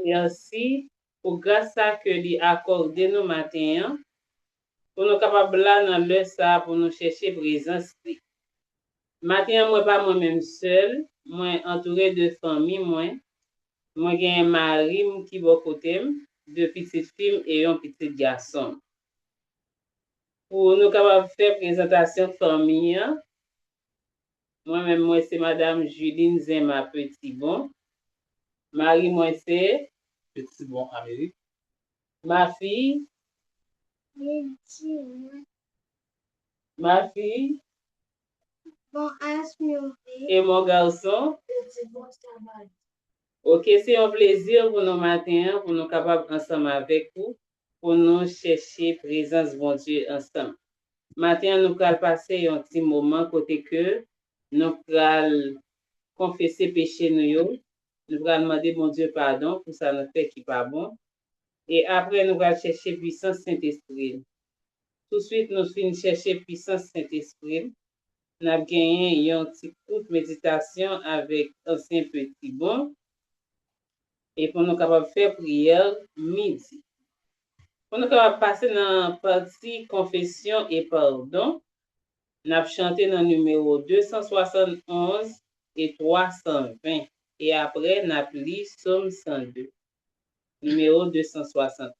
merci pour grâce à que lui accordé nous matin pour nous capables là dans le ça pour nous chercher présence. Matin moi pas moi-même seul, moi entouré de famille moi j'ai un mari qui va côté, deux petites filles et un petit garçon. Pour nous capables faire présentation famille, moi-même moi c'est madame Juline Zema Petitbon. Marie moi c'est Petitbon Amérique. Ma fille et mon garçon. Ok, c'est un plaisir pour nous matin, pour nous capables ensemble avec vous, pour nous chercher présence bon Dieu ensemble. Matin, nous allons passer un petit moment côté que nous allons confesser péché nous allons demander bon Dieu pardon pour ça nous fait qui pas bon. Et après, nous allons chercher puissance Saint-Esprit. Tout de suite, nous finissons chercher puissance Saint-Esprit. Nous avons gagné une petite courte méditation avec ancien Petitbon. Et pour nous capables faire prière midi. Pour nous capables passer dans la partie confession et pardon, nous avons chanté dans le numéro 271 et 320. Et après, nous avons lu Somme 102, numéro 271.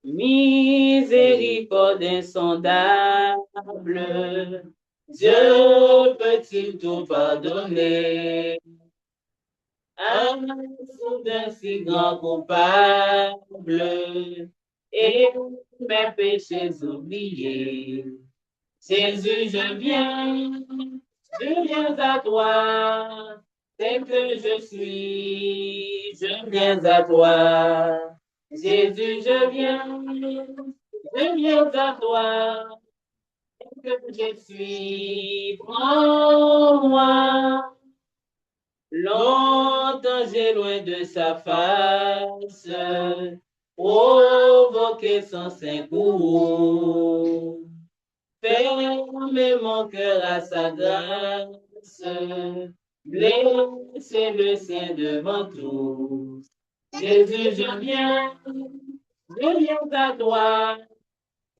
Miséricorde insondable, Dieu peut-il tout pardonner? Un soudain si grand coupable, et mes péchés oubliés. Jésus, je viens à toi, tel que je suis, je viens à toi. Jésus, je viens à toi, tel que je suis, prends-moi. Longtemps j'ai loin de sa face, provoqué son saint courroux. Fermez mon cœur à sa grâce, blessez le sien devant tous. Jésus, je viens à toi,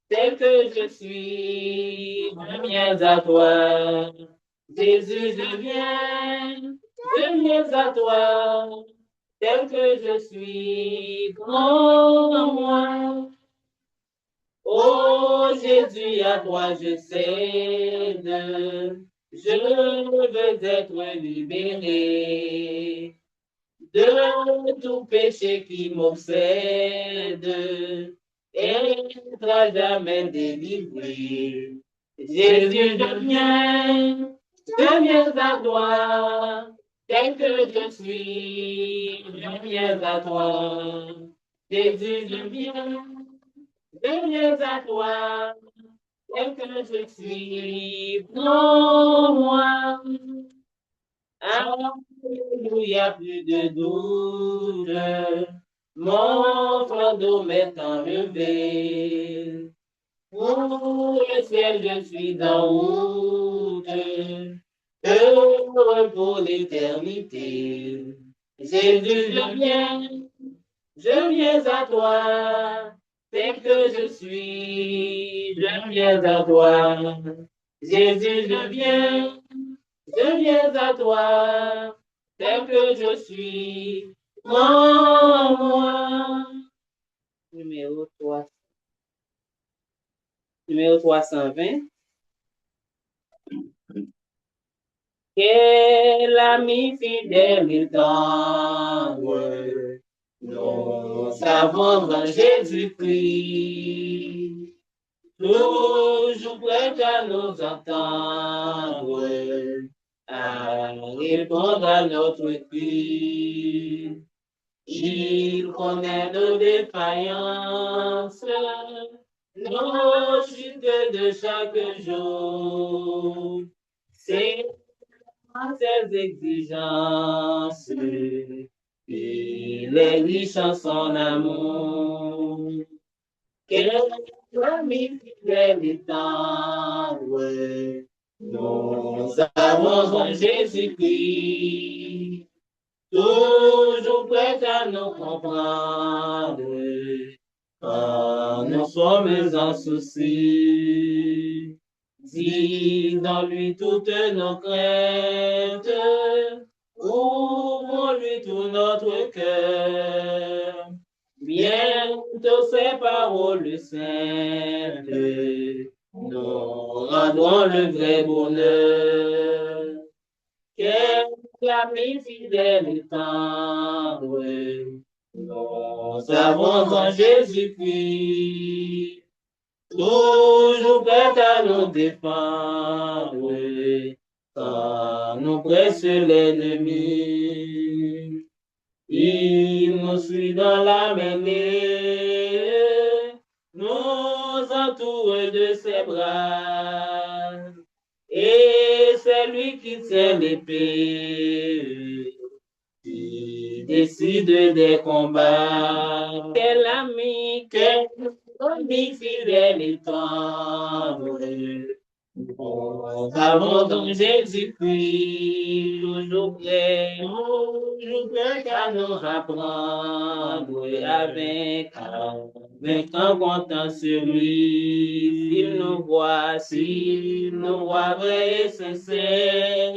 tel que je suis, je viens à toi. Jésus, je viens à toi, tel que je suis, prends-moi. Oh Jésus, à toi je cède, je veux être libéré de tout péché qui m'obsède, être à jamais délivré. Jésus, je viens à toi, tel que je suis, je viens à toi. Jésus, je viens à toi, tel que je suis, prends-moi. Alléluia, plus de doute, mon fardeau m'est enlevé. Pour le ciel, je suis en route, heureux pour l'éternité. Jésus, je viens à toi, tel que je suis, je viens à toi. Jésus, je viens à toi, tel que je suis, prends-moi. Numéro 320. Quel ami fidèle il tendre, nous savons en Jésus-Christ, toujours prêt à nous entendre, à répondre à notre cri. Il connaît nos défaillances, nos chutes de chaque jour. C'est ses exigences, il est riche en son amour. Quel ami fidèle et tendre, nous avons en Jésus-Christ, toujours prêt à nous comprendre, quand nous sommes en souci. Disons-lui toutes nos craintes, ouvrons-lui tout notre cœur. Bientôt ces paroles saintes nous rendront le vrai bonheur. Quel ami fidèle et tendre, nous avons en Jésus-Christ, toujours prêt à nous défendre quand nous presse l'ennemi. Il nous suit dans la mêlée, nous entoure de ses bras, et c'est lui qui tient l'épée, qui décide des combats. Quel ami fidèle et tendre, nous avons dans Jésus-Christ, toujours prêt à nous apprendre avec un content sur lui. S'il nous voit vrai et sincère,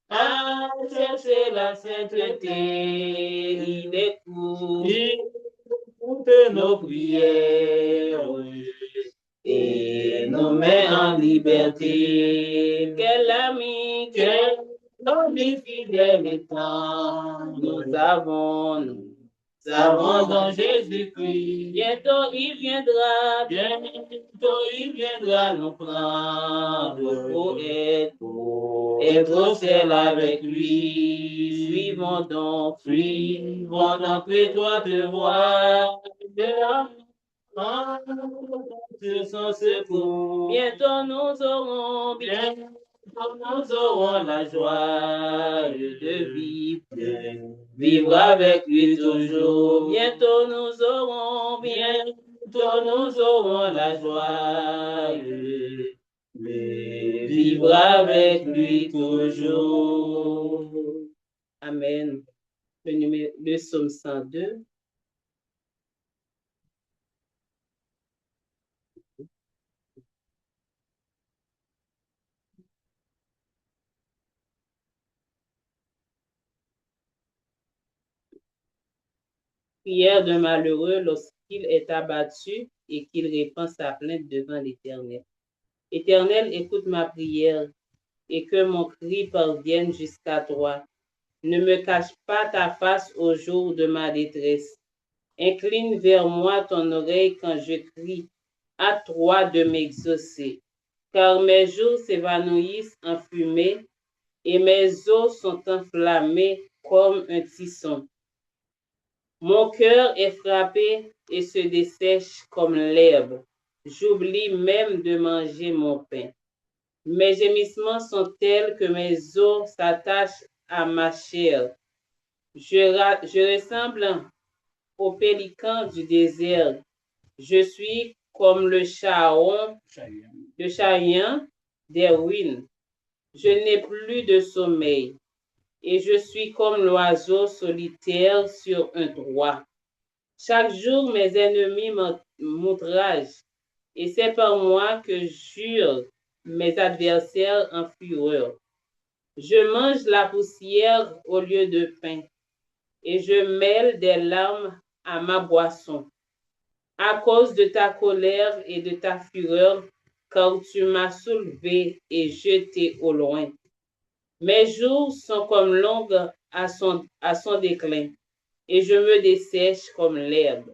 à chercher la sainteté, il écoute nos prières et nous met en liberté. Quel ami fidèle et tendre nous avons dans Jésus-Christ. Bientôt il viendra nous prendre pour être au ciel avec lui. Suivons donc l'étroite voie de son secours. Bientôt nous aurons la joie de vivre avec lui toujours. Bientôt nous aurons la joie de vivre avec lui toujours. Amen. Le psaume 102. Prière d'un malheureux lorsqu'il est abattu et qu'il répand sa plainte devant l'Éternel. Éternel, écoute ma prière et que mon cri parvienne jusqu'à toi. Ne me cache pas ta face au jour de ma détresse. Incline vers moi ton oreille quand je crie. À toi de m'exaucer. Car mes jours s'évanouissent en fumée et mes os sont enflammés comme un tisson. Mon cœur est frappé et se dessèche comme l'herbe. J'oublie même de manger mon pain. Mes gémissements sont tels que mes os s'attachent à ma chair. Je ressemble au pélican du désert. Je suis comme le chayon des ruines. Je n'ai plus de sommeil et je suis comme l'oiseau solitaire sur un toit. Chaque jour, mes ennemis m'outragent et c'est par moi que jurent mes adversaires en fureur. Je mange la poussière au lieu de pain et je mêle des larmes à ma boisson. À cause de ta colère et de ta fureur, car tu m'as soulevé et jeté au loin. Mes jours sont comme l'ombre à son déclin, et je me dessèche comme l'herbe.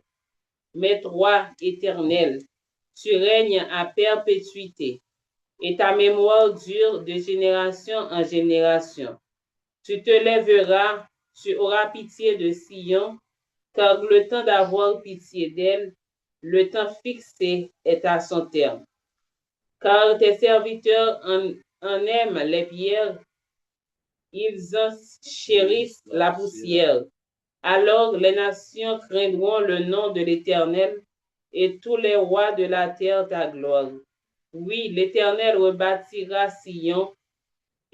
Mais toi, Éternel, tu règnes à perpétuité, et ta mémoire dure de génération en génération. Tu te lèveras, tu auras pitié de Sion, car le temps d'avoir pitié d'elle, le temps fixé est à son terme. Car tes serviteurs en aiment les pierres, ils en chérissent la poussière. Alors les nations craindront le nom de l'Éternel et tous les rois de la terre ta gloire. Oui, l'Éternel rebâtira Sion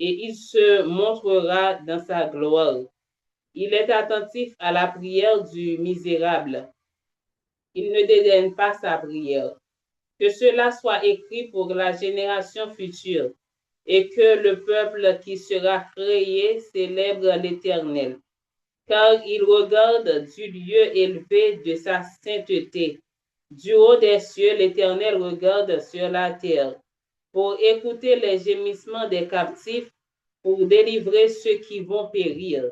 et il se montrera dans sa gloire. Il est attentif à la prière du misérable. Il ne dédaigne pas sa prière. Que cela soit écrit pour la génération future et que le peuple qui sera créé célèbre l'Éternel, car il regarde du lieu élevé de sa sainteté. Du haut des cieux, l'Éternel regarde sur la terre pour écouter les gémissements des captifs, pour délivrer ceux qui vont périr,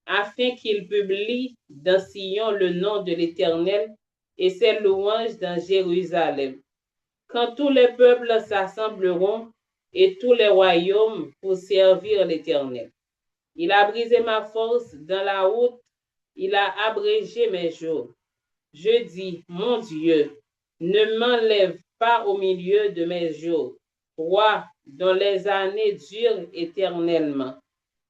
afin qu'il publie dans Sion le nom de l'Éternel et ses louanges dans Jérusalem. Quand tous les peuples s'assembleront et tous les royaumes pour servir l'Éternel. Il a brisé ma force dans la route, il a abrégé mes jours. Je dis, mon Dieu, ne m'enlève pas au milieu de mes jours, roi dont les années durent éternellement.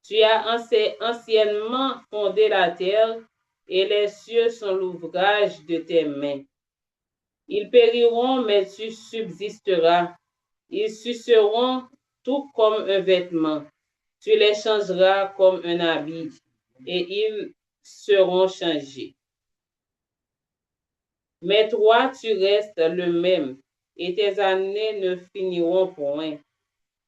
Tu as anciennement fondé la terre et les cieux sont l'ouvrage de tes mains. Ils périront, mais tu subsisteras. Ils suceront tout comme un vêtement. Tu les changeras comme un habit et ils seront changés. Mais toi, tu restes le même et tes années ne finiront point.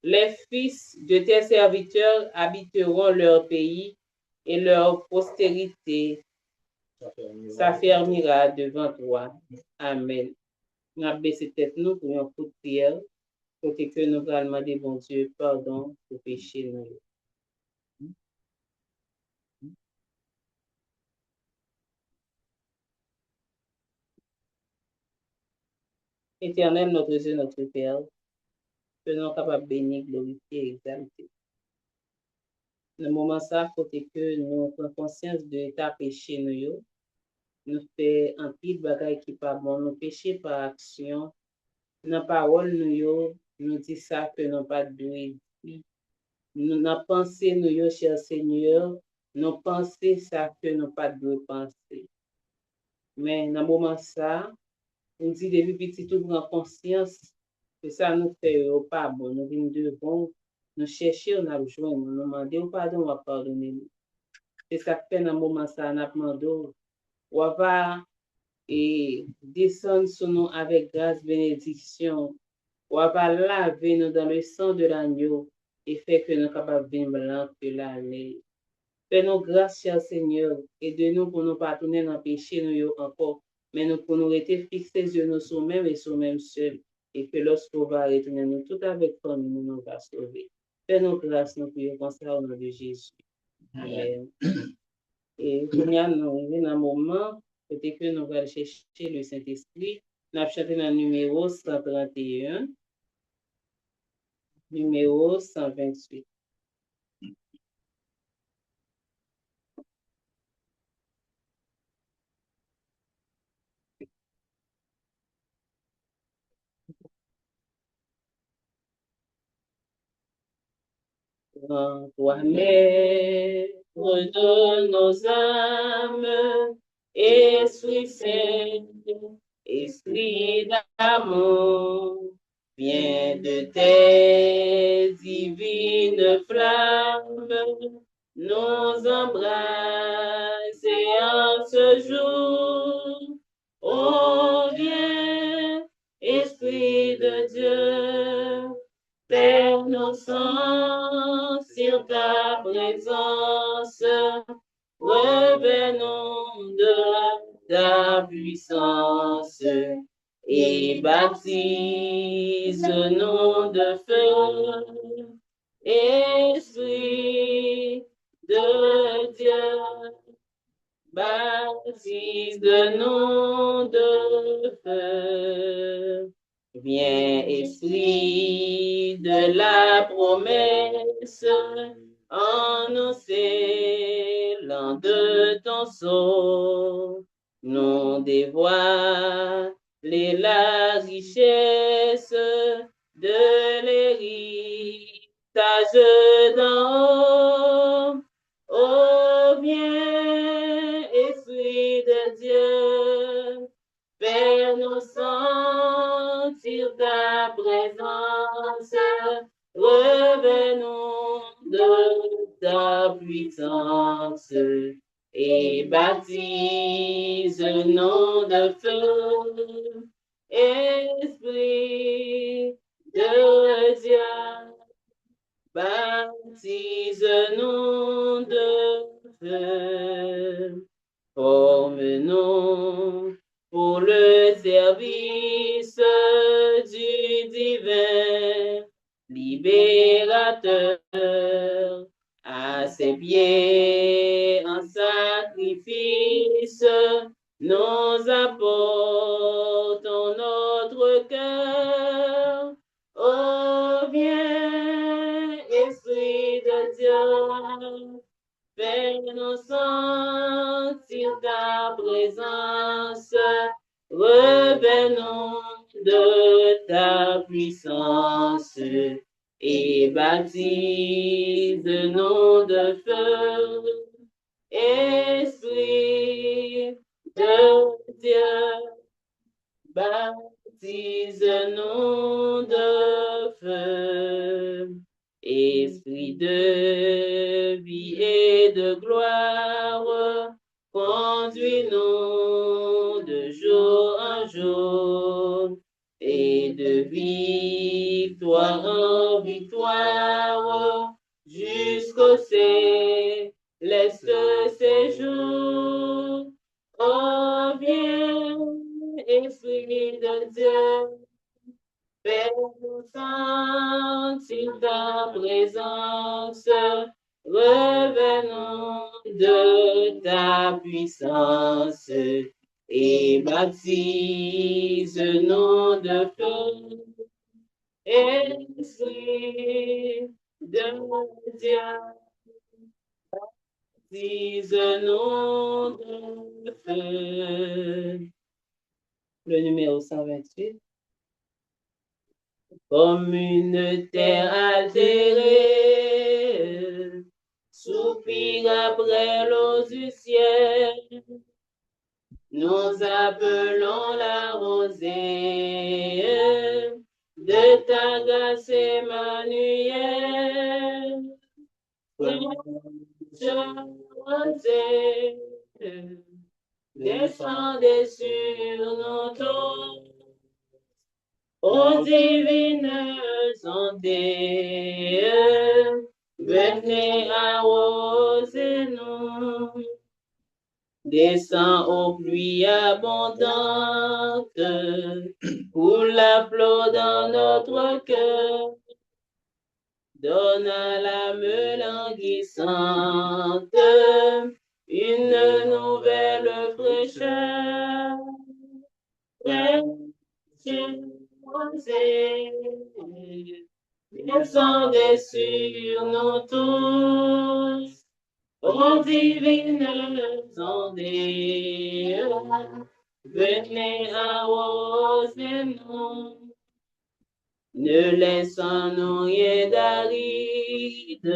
Les fils de tes serviteurs habiteront leur pays et leur postérité s'affermira devant toi. Amen. Nous avons baissé tête nous pour un coup de prière, pour que nous allons demander, bon Dieu, pardon pour péché nous. Éternel, notre Dieu, notre Père, que nous sommes capables de bénir, glorifier et exalter. Dans le moment ça, faut que nous prenions conscience de ta péché nous. Nous faisons un pile de bagaille qui pas bon, nous péchons par action. Dans parole nous dit ça que nous pas de nous n'a pensé nous, cher Seigneur, nous penser ça que nous pas de penser. Mais dans le moment ça, on dit depuis petit tout prend conscience que ça nous fait pas bon, nous venons devant, nous chercher, on a besoin, nous demander au pardon, on va pardonner. C'est ça que fait dans le moment ça, on a demandé, on va et descendre sur nous avec grâce, bénédiction, on va laver nous dans le sang de l'agneau et faire que nous sommes capables de blanc que l'année. Fais-nous grâce, cher Seigneur, aide-nous pour nous pas tourner dans le péché nous encore, mais nous pour nous rester fixés sur nous sur même et sur même seul, et que lorsqu'on va retourner nous tout avec famille, nous va sauver. Fais-nous grâce, nous prions comme ça au nom de Jésus. Amen. Et nous arrivons dans un moment, peut-être que nous allons chercher le Saint-Esprit. Nous avons chanté dans le numéro 131, numéro 128. Toi, maître de nos âmes, Esprit Saint, Esprit d'amour, viens de tes divines flammes, nous embrasser en ce jour. Oh, viens, Esprit de Dieu, Père nos sens sur ta présence, revenons de ta puissance et baptise-nous de feu, Esprit de Dieu, baptise-nous de feu. Viens, Esprit de la promesse, en nous scellant de ton sceau, nous dévoile la richesse de l'héritage d'en haut. Oh, viens, Esprit de Dieu, fais-nous sentir ta présence, revenons ta puissance et baptise-nous de feu, Esprit de Dieu, baptise-nous de feu, forme-nous pour le service du divin libérateur, à ses pieds en sacrifice, nous apportons notre cœur. Oh, viens, Esprit de Dieu, fais-nous sentir ta présence, revêt-nous de ta puissance et baptise-nous de feu, Esprit de Dieu, baptise-nous de feu, Esprit de vie et de gloire, conduis-nous de jour en jour et de victoire en victoire jusqu'au céleste séjour. Oh, viens, Esprit de Dieu, fais-nous sentir ta présence, revêt-nous de ta puissance et baptise-nous de feu, Esprit de Dieu, baptise-nous de feu. Le numéro 128. Comme une terre altérée, soupire après l'eau du ciel, nous appelons la rosée de ta grâce Emmanuel. Rosée, descendez sur nous tous. Ô divines ondées, venez arroser-nous. Descends aux pluies abondantes, coule la flot dans notre cœur. Donne à l'âme languissante une nouvelle fraîcheur. Descendez sur nous tous, ô divines ondées, venez arroser-nous. Ne laissons-nous rien d'aride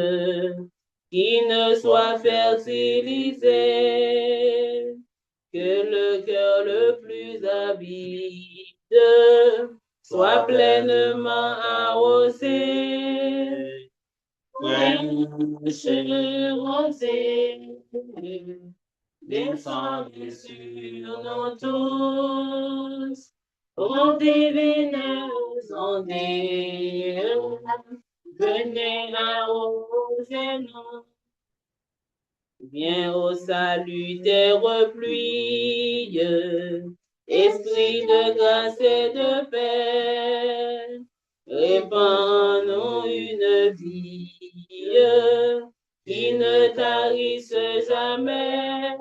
qui ne soit fertilisé, que le cœur le plus avide soit pleinement arrosé. Fraîche rosée, descendez sur nous tous, ô divines ondées, venez arroser-nous. Viens au salutaire pluie, esprit de grâce et de paix, répands-nous une vie qui ne tarisse jamais.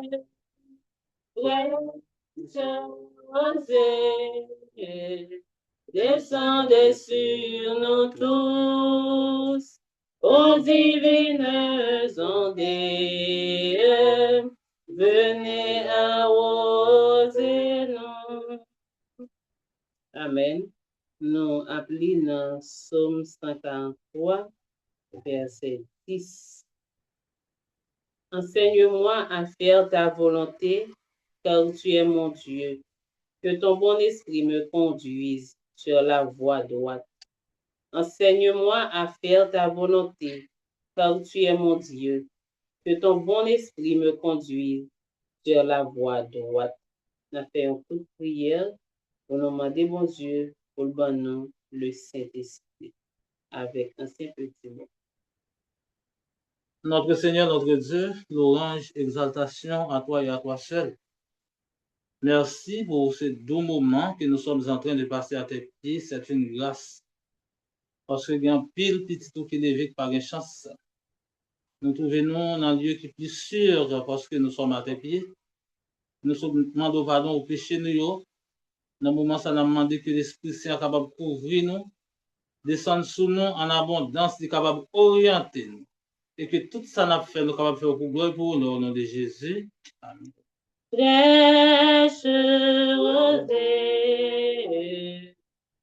Descendez sur nous tous, ô divines ondées, venez arroser-nous. Amen. Nous appelons dans Psaume 143, verset 10. Enseigne-moi à faire ta volonté, car tu es mon Dieu. Que ton bon esprit me conduise sur la voie droite. Enseigne-moi à faire ta volonté, car tu es mon Dieu. Que ton bon esprit me conduise sur la voie droite. On a fait une toute prière pour nous demander, bon Dieu, pour le bon nom, le Saint-Esprit, avec un simple petit mot. Notre Seigneur, notre Dieu, louange, exaltation à toi et à toi seul. Merci pour ce doux moment que nous sommes en train de passer à tes pieds. C'est une grâce. Parce que il y a un pile petit tout qui est par une chance. Nous trouvons dans un lieu qui est plus sûr parce que nous sommes à tes pieds. Nous demandons pardon au péché nous. Dans le moment, ça nous demande que l'Esprit Saint est capable de couvrir nous, descendre sous nous en abondance, est capable d'orienter nous. Et que tout ça n'a fait, nous sommes capables de faire pour gloire pour nous, au nom de Jésus. Amen. Fraîche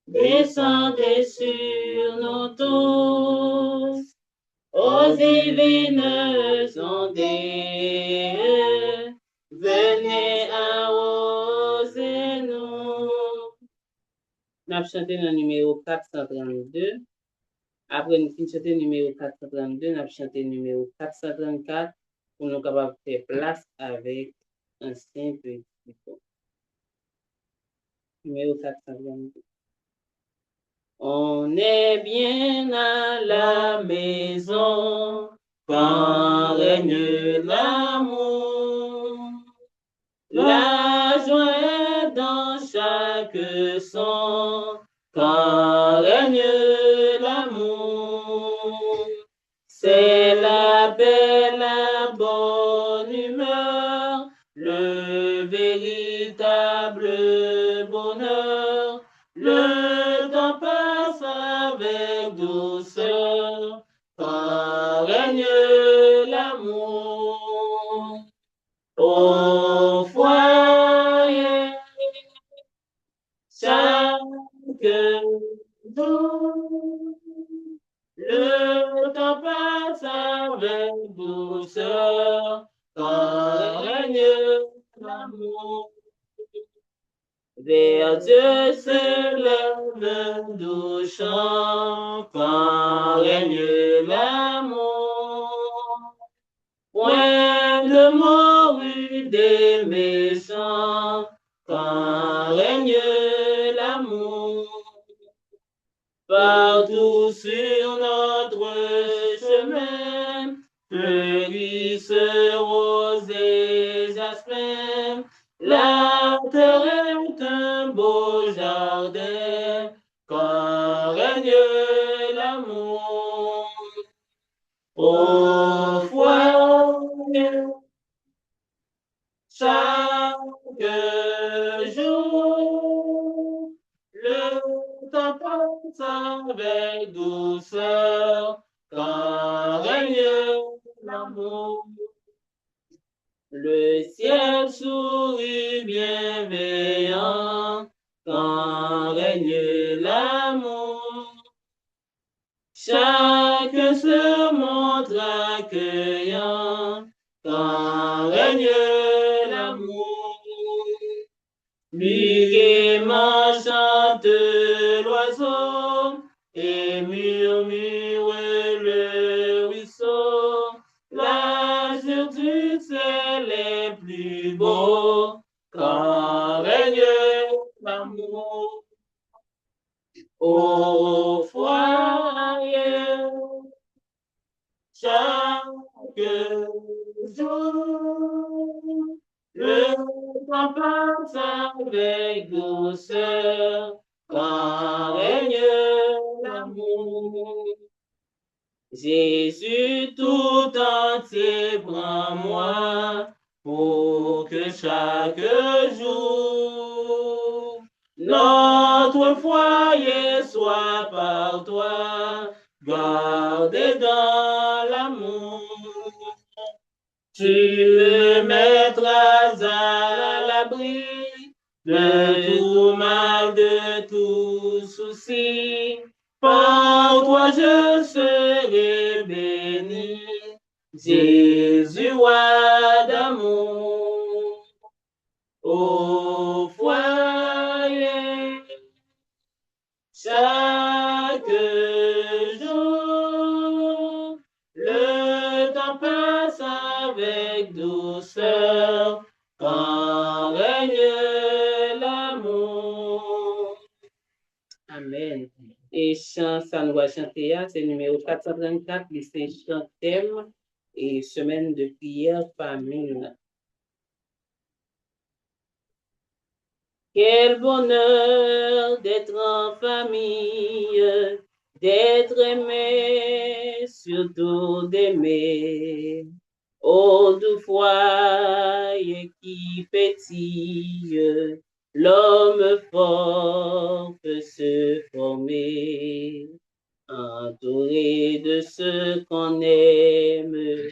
descendez sur nous tous, aux divines ondes, venez arroser nous. Nous avons chanté le numéro 432. Après, nous avons chanté le numéro 432, nous avons chanté le numéro 434 pour nous capables de faire place avec un simple petit numéro 432. On est bien à la maison quand règne l'amour. La joie est dans chaque son quand règne l'amour. C'est la paix, la bonne humeur, le véritable bonheur. Le temps passe avec douceur quand règne l'amour. Au foyer, chaque jour, le temps passe avec douceur quand règne l'amour. Vers Dieu se lève un doux chant quand règne l'amour. Point de mort des méchants quand règne l'amour. Partout sur notre chemin fleurissent roses et jasmin. La terre est un beau jardin quand règne l'amour. Au foyer, chaque jour, le temps passe avec douceur quand règne l'amour. Le ciel sourit bienveillant quand règne l'amour. Chacun se montre accueillant quand règne l'amour. Lui gaiement chante l'oiseau et murmure le ruisseau. L'azur du ciel est plus beau quand règne l'amour. Au foyer, chaque jour, le temps passe avec douceur quand règne l'amour. Jésus tout entier prends-moi pour que chaque jour notre foyer soit par toi gardé dans l'amour. Tu me mettras à l'abri de tout mal, de tout souci. Par toi je serai béni, Jésus, roi d'amour. Au foyer, chaque jour, le grâce avec douceur, quand règne l'amour. Amen. Et chant, ça nous va chanter, c'est numéro 434, c'est chant thème et semaine de prière famille. Quel bonheur d'être en famille, d'être aimé, surtout d'aimer. Ô doux foyer qui pétille, l'homme fort peut se former. Entouré de ceux qu'on aime,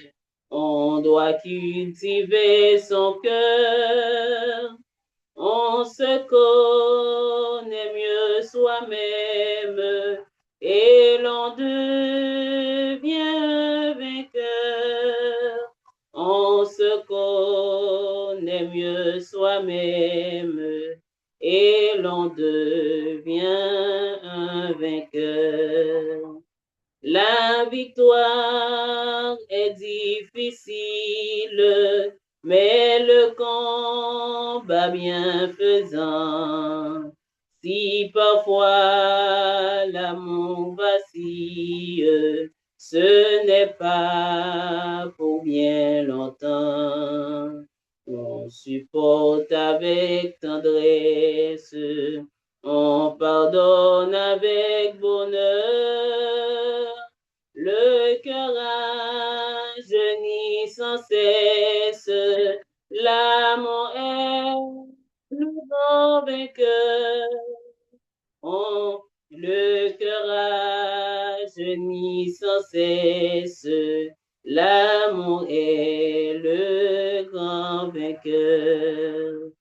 on doit cultiver son cœur. On se connaît mieux soi-même et l'on devient vainqueur. On se connaît mieux soi-même et l'on devient un vainqueur. La victoire est difficile, mais le combat bienfaisant. Si parfois l'amour vacille, ce n'est pas pour bien longtemps. On supporte avec tendresse, on pardonne avec bonheur. Le cœur rajeunit sans cesse, l'amour est le grand vainqueur. Le cœur rajeunit sans cesse, l'amour est le grand vainqueur.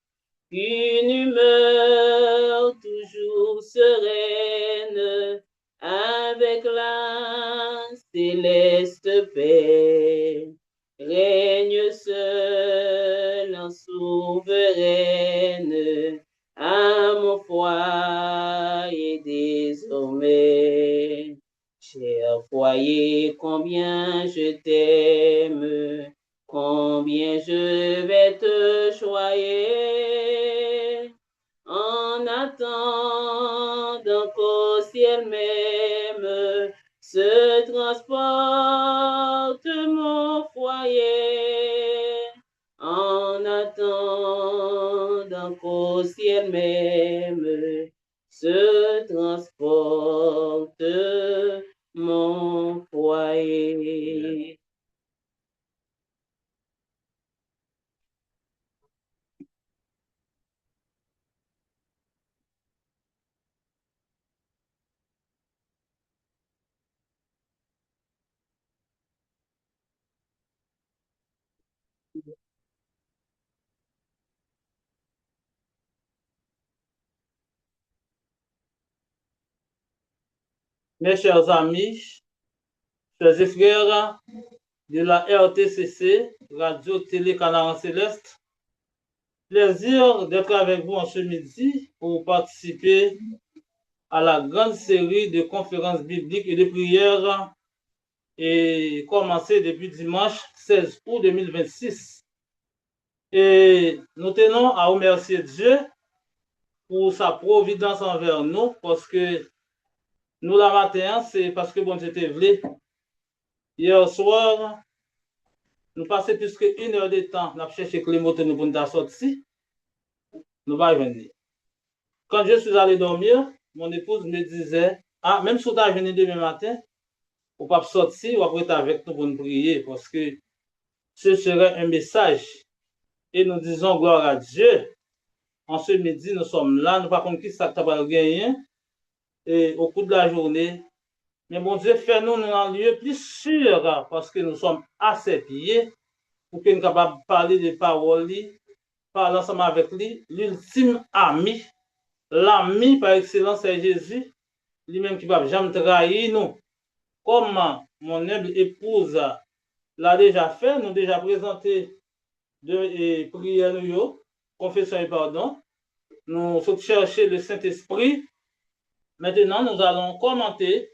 Une humeur toujours sereine, avec la céleste paix, règne seul en souveraine, à mon foyer désormais. Cher foyer, combien je t'aime, combien je vais te choyer, en attendant qu'au ciel même se transporte mon foyer, en attendant qu'au ciel même se transporte mon foyer. Mes chers amis, chers et frères de la RTCC, Radio Télé Canard Céleste, plaisir d'être avec vous en ce midi pour participer à la grande série de conférences bibliques et de prières et commencé depuis dimanche 16 août 2026. Et nous tenons à remercier Dieu pour sa providence envers nous parce que nous la matin, c'est parce que bon Dieu t'est voulu. Hier soir, nous passons plus qu'une heure de temps, nous avons cherché que les motos nous pour nous sortir. Nous va venir. Quand je suis allé dormir, mon épouse me disait, ah, même si tu as venu demain matin, on ne peut pas sortir, on va être avec nous pour nous prier parce que ce serait un message. Et nous disons gloire à Dieu. En ce midi, nous sommes là, nous ne savons pas qui ça va gagner. Et au cours de la journée, mais bon Dieu, fait-nous un lieu plus sûr parce que nous sommes à ses pieds pour que nous soyons capables de parler des paroles, parler ensemble avec lui, l'ultime ami, l'ami par excellence, c'est Jésus, lui-même qui ne va jamais trahir nous. Comme mon humble épouse l'a déjà fait, nous déjà présenté de prières, confession et pardon. Nous sommes chercher le Saint-Esprit. Maintenant, nous allons commenter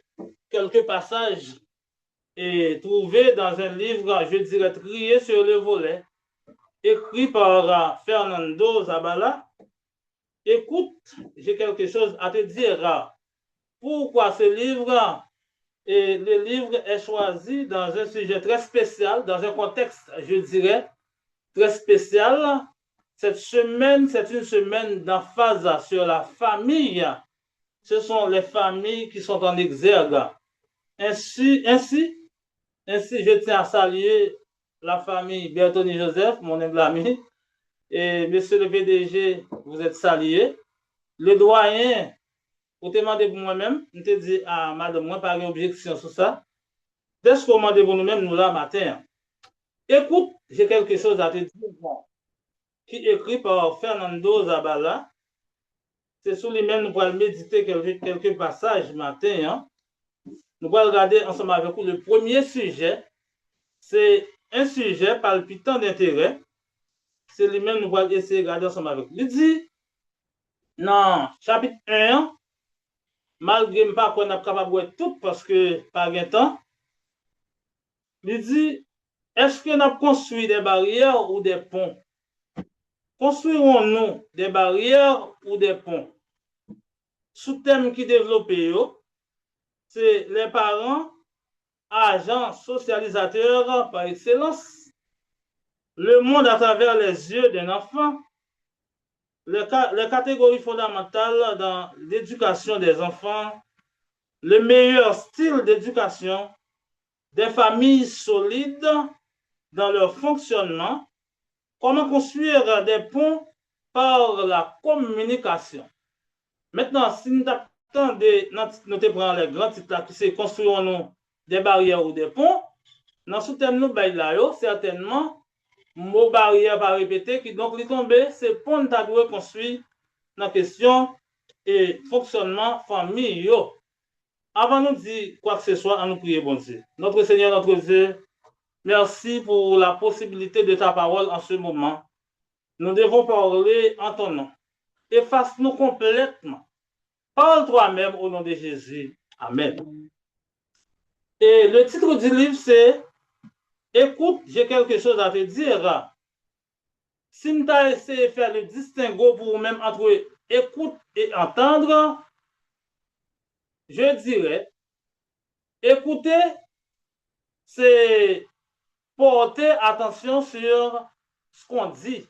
quelques passages et trouvé dans un livre, je dirais, trié sur le volet, écrit par Fernando Zabala. Écoute, j'ai quelque chose à te dire. Pourquoi ce livre? Et le livre est choisi dans un sujet très spécial, dans un contexte, je dirais, très spécial. Cette semaine, c'est une semaine d'emphase sur la famille. Ce sont les familles qui sont en exergue. Ainsi, je tiens à saluer la famille Bertoni Joseph, mon humble ami, et monsieur le PDG, vous êtes salué. Le doyen, pour te demander pour moi-même, je te dis à madame, moi, pas d'objection sur ça. Dès ce qu'on demande pour nous-mêmes, nous là, matin. Écoute, j'ai quelque chose à te dire, qui est écrit par Fernando Zabala. C'est sur lui-même, nous pourrons méditer quelques passages matin. Nous allons regarder ensemble avec vous le premier sujet. C'est un sujet palpitant d'intérêt. C'est lui-même, nous allons essayer de regarder ensemble avec vous. Il dit, non, chapitre 1, malgré pas qu'on est capable de tout parce que pas de temps, il dit, est-ce qu'on a construit des barrières ou des ponts? Construirons-nous des barrières ou des ponts? Sous-thème qui développé, c'est les parents, agents socialisateurs par excellence, le monde à travers les yeux d'un enfant, les catégories fondamentales dans l'éducation des enfants, le meilleur style d'éducation, des familles solides dans leur fonctionnement, comment construire des ponts par la communication. Maintenant, si nous attendons de prendre les grands titres qui c'est construisons-nous des barrières ou des ponts, dans ce thème nous là, certainement, mot barrière pas répéter, qui donc les tomber, c'est pont nous doit construire dans la question et fonctionnement famille. Avant de nous dire quoi que ce soit, on nous prie, bon Dieu. Notre Seigneur, notre Dieu, merci pour la possibilité de ta parole en ce moment. Nous devons parler en ton nom. Efface-nous complètement. Parle toi-même au nom de Jésus. Amen. Et le titre du livre, c'est Écoute, j'ai quelque chose à te dire. Si tu as essayé de faire le distinguo pour même entre écoute et entendre, je dirais, écouter, c'est porter attention sur ce qu'on dit.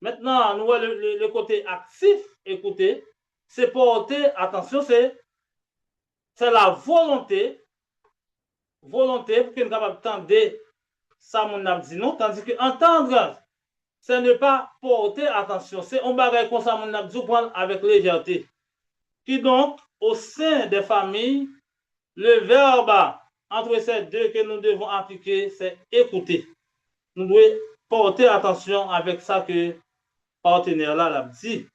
Maintenant, nous voyons le côté actif, écouter, c'est porter attention, c'est la volonté pour qu'on soit capable d'entendre ça, mon abdi, non, tandis que entendre, c'est ne pas porter attention. C'est un bagage comme ça, mon abdi, prendre avec légèreté. Qui donc, au sein des familles, le verbe entre ces deux que nous devons appliquer, c'est écouter. Nous devons porter attention avec ça que partenaire là l'a dit.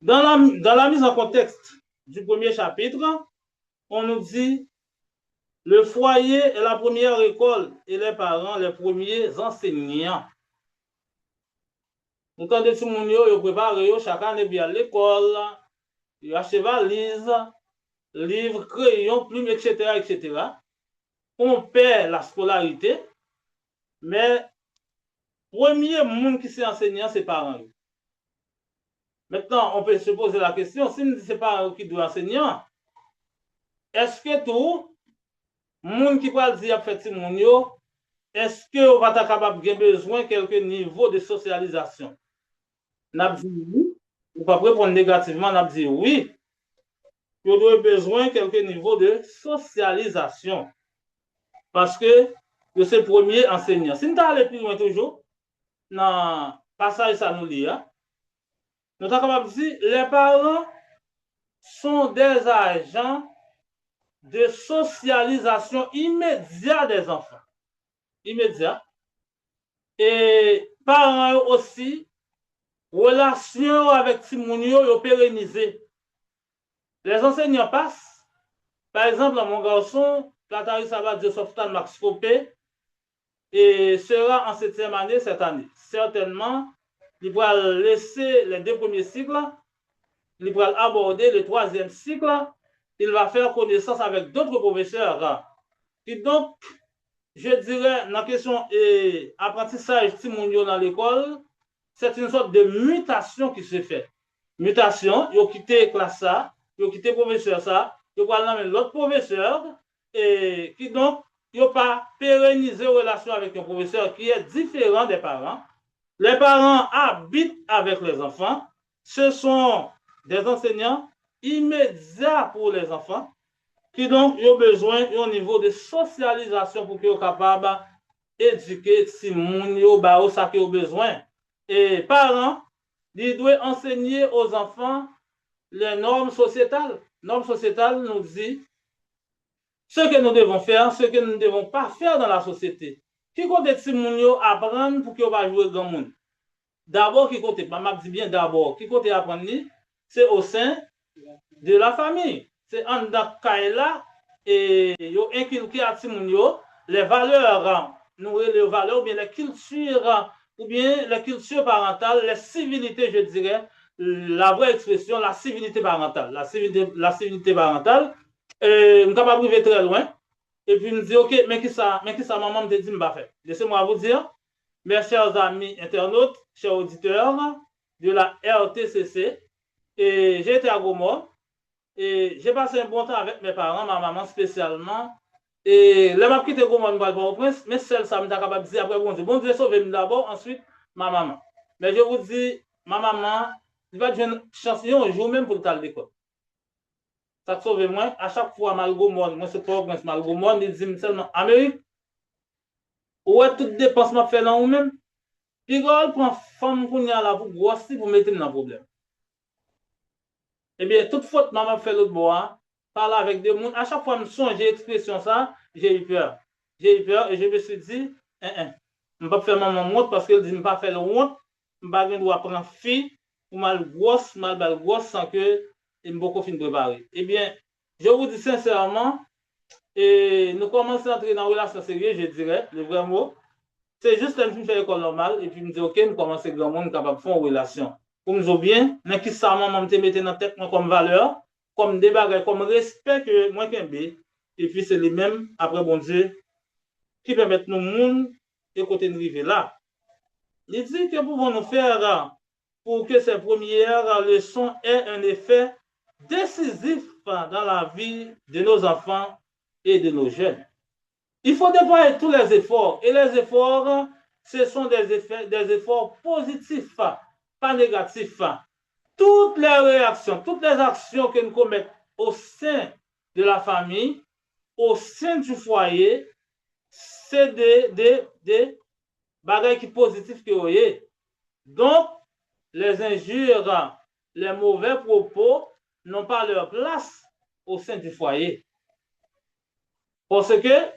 Dans la mise en contexte du premier chapitre, on nous dit le foyer est la première école et les parents les premiers enseignants. Nous quand des gens yo préparé chaque année bien à l'école, ils achètent valise, livres, crayons, plumes, etc., etc. On perd la scolarité, mais premier monde qui s'est enseignant, c'est parents. Maintenant, on peut se poser la question, si ce n'est pas qui doit enseigner, est-ce que tout monde qui va dire fait est-ce que on va être capable de besoin de quelques niveaux de socialisation? N'a dit oui, ou pas répondre négativement, n'a dit oui. On doit besoin de quelques niveaux de socialisation. Parce que c'est le premier enseignant. Si nous allons plus loin toujours, dans le passage ça nous lit, nous sommes capables de dire les parents sont des agents de socialisation immédiate des enfants. Immédiat. Et parents aussi, relation avec Timounio pérennisé. Les enseignants passent. Par exemple, mon garçon, Katari Sabat de Softan Max Copé, et sera en 7e année cette année. Certainement, il va laisser les 2 premiers cycles, il va aborder le 3e cycle, il va faire connaissance avec d'autres professeurs. Et donc, je dirais, dans la question apprentissage Timonio dans l'école, c'est une sorte de mutation qui se fait. Mutation, ils ont quitté classe ça, ils ont quitté professeur ça, ils ont parlé l'autre professeur, et qui donc, ils n'ont pas pérennisé une relation avec un professeur qui est différent des parents. Les parents habitent avec les enfants. Ce sont des enseignants immédiats pour les enfants qui donc ont besoin d'un niveau de socialisation pour qu'ils soient capables d'éduquer si moun yo ba ou ça qu'ils ont besoin. Et parents, ils doivent enseigner aux enfants les normes sociétales. Normes sociétales nous disent ce que nous devons faire, ce que nous ne devons pas faire dans la société. Qui compte si moun yo apprendre pour qu'ils va jouer grand monde. D'abord, qui compte, maman dit bien d'abord, qui compte apprendre, c'est au sein de la famille. C'est en là et yo inculquer à Timonio les valeurs, nous les valeurs ou bien les cultures ou bien les cultures parentales, les civilités, je dirais, la vraie expression, la civilité parentale. La civilité parentale, on est capable de très loin et puis nous dit OK, mais qui ça maman me dit me pas faire. Laissez-moi vous dire, mes chers amis internautes, chers auditeurs de la RTCC, et j'ai été à Gomorrhe. Et j'ai passé un bon temps avec mes parents, ma maman spécialement. Et là, je suis quitté au Prince, mais celle ça me capable de dire après, bon Dieu, sauve-moi d'abord, ensuite, ma maman. Mais je vous dis, ma maman, il va être une chance, un jour même pour le l'école. Ça sauve moi. À chaque fois, malgré moi, c'est pas au Prince, malgré moi, il dit seulement, Amérique, où est toute dépense m'a fait là ou même? Puis, il prend femme pour y aller pour grossir pour mettre dans le problème. Eh bien, toute faute, maman fait l'autre bois, parler avec des gens. À chaque fois que je songe l'expression ça, j'ai eu peur. J'ai eu peur et je me suis dit, je ne vais pas faire maman honte parce qu'elle dit, je ne vais pas faire le honte, je ne vais pas prendre fille, ou mal grosse sans que je ne vais pas finir préparer. Eh bien, je vous dis sincèrement, et nous commençons à entrer dans une relation sérieuse, je dirais, le vrai mot. C'est juste un film fait l'école normale et puis me dit, OK, nous commençons grand monde capable de faire une relation. Pour nous bien, mais qui ça maman me mettre dans tête comme valeur, comme débat, comme respect que moi qu'un B. Et puis c'est les mêmes après bon Dieu qui permettent nous monde et côté de arriver là. Il dit que pouvons-nous faire pour que ces premières leçons aient un effet décisif dans la vie de nos enfants et de nos jeunes. Il faut déployer tous les efforts et les efforts, ce sont des efforts positifs, pas négatifs. Toutes les réactions, toutes les actions que nous commettons au sein de la famille, au sein du foyer, c'est des bagages qui positifs que vous voyez. Donc, les injures, les mauvais propos n'ont pas leur place au sein du foyer. Parce que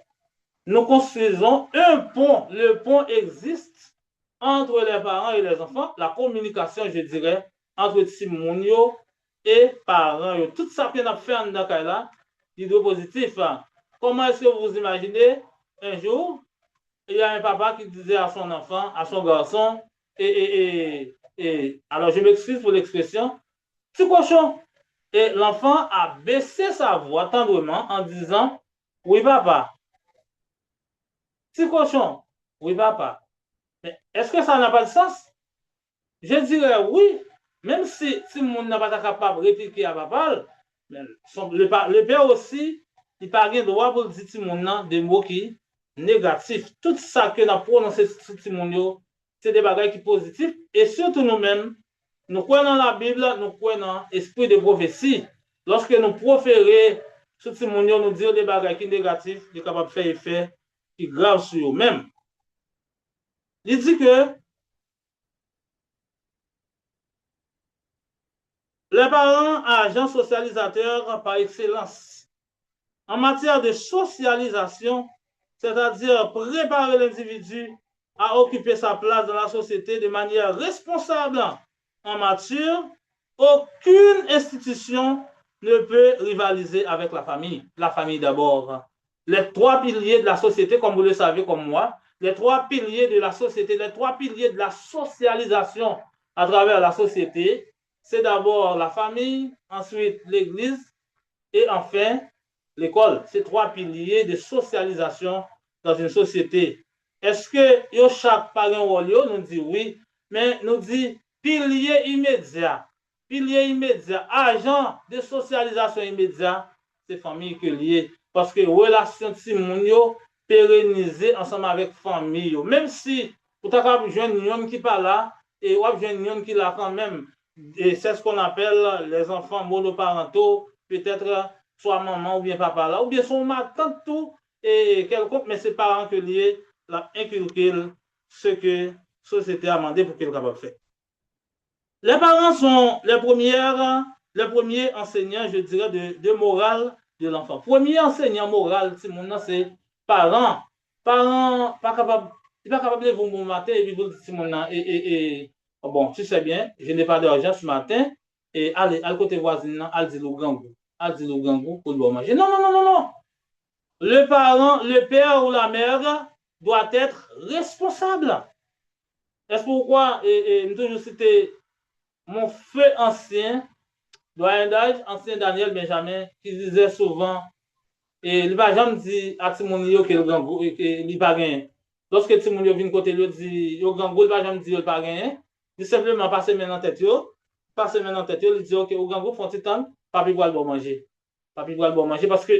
nous construisons un pont. Le pont existe entre les parents et les enfants. La communication, je dirais, entre Timonio et parents. Tout ça qu'on a fait en Dakar, c'est positif. Comment est-ce que vous imaginez un jour, il y a un papa qui disait à son enfant, à son garçon, alors je m'excuse pour l'expression, petit cochon. Et l'enfant a baissé sa voix tendrement en disant, oui papa. Petit cochon, oui papa. Mais est-ce que ça n'a pas de sens? Je dirais oui, même si le monde n'a pas été capable de répliquer à papa, le père aussi, il n'a pas le droit pour dire à monde des mots qui négatifs. Tout ça que nous avons prononcé sur le monde, c'est des bagages qui sont positifs. Et surtout nous-mêmes, nous croyons dans la Bible, nous croyons dans l'esprit de prophétie. Lorsque nous proférons sur le monde, nous disons des bagages qui sont négatifs, nous sommes capables de faire effet qui grave sur eux-mêmes. Il dit que les parents, agents socialisateurs par excellence, en matière de socialisation, c'est-à-dire préparer l'individu à occuper sa place dans la société de manière responsable en mature, aucune institution ne peut rivaliser avec la famille. La famille d'abord. Les trois piliers de la société, comme vous le savez comme moi, les trois piliers de la société, les trois piliers de la socialisation à travers la société, c'est d'abord la famille, ensuite l'église Et enfin, l'école, c'est 3 piliers de socialisation dans une société. Est-ce que yo chaque parent rôle nous dit oui, mais nous dit pilier immédiat, agent de socialisation immédiat, c'est famille que lié parce que relation de moun yo pérenniser ensemble avec famille yo. Même si vous avez jeune yon qui pas là et ou jeune yon qui là quand même, et c'est ce qu'on appelle les enfants monoparentaux, peut-être soit maman ou bien papa là, ou bien son ma tante tout, et quelconque, mais c'est parents que lié, la inculquer ce que la société a demandé pour qu'il soit capable de faire. Les parents sont les premiers enseignants, je dirais, de morale de l'enfant. Premier enseignant moral, c'est parents. Parents, pas capable de vous bon matin et puis vous dites, bon, tu sais bien, je n'ai pas d'argent ce matin, et allez, à côté voisin, allez dire le grand goût. Allez dire le grand goût pour le manger. Non, non, non, non, non. Le parent, le père ou la mère doit être responsable. Est-ce pourquoi, et toujours citer mon feu ancien, doyen d'âge, ancien Daniel Benjamin, qui disait souvent, et il va jamais dire à Timonio que le grand goût, qu'il n'a pas gagné. Lorsque Timonio vient côté, il dit, le grand goût, il va jamais dire qu'il n'a pas gagné. Il simplement passe main en tête, il dit, ok, au grand goût, font temps, papi doit le bon manger. Papi doit le bon manger parce que,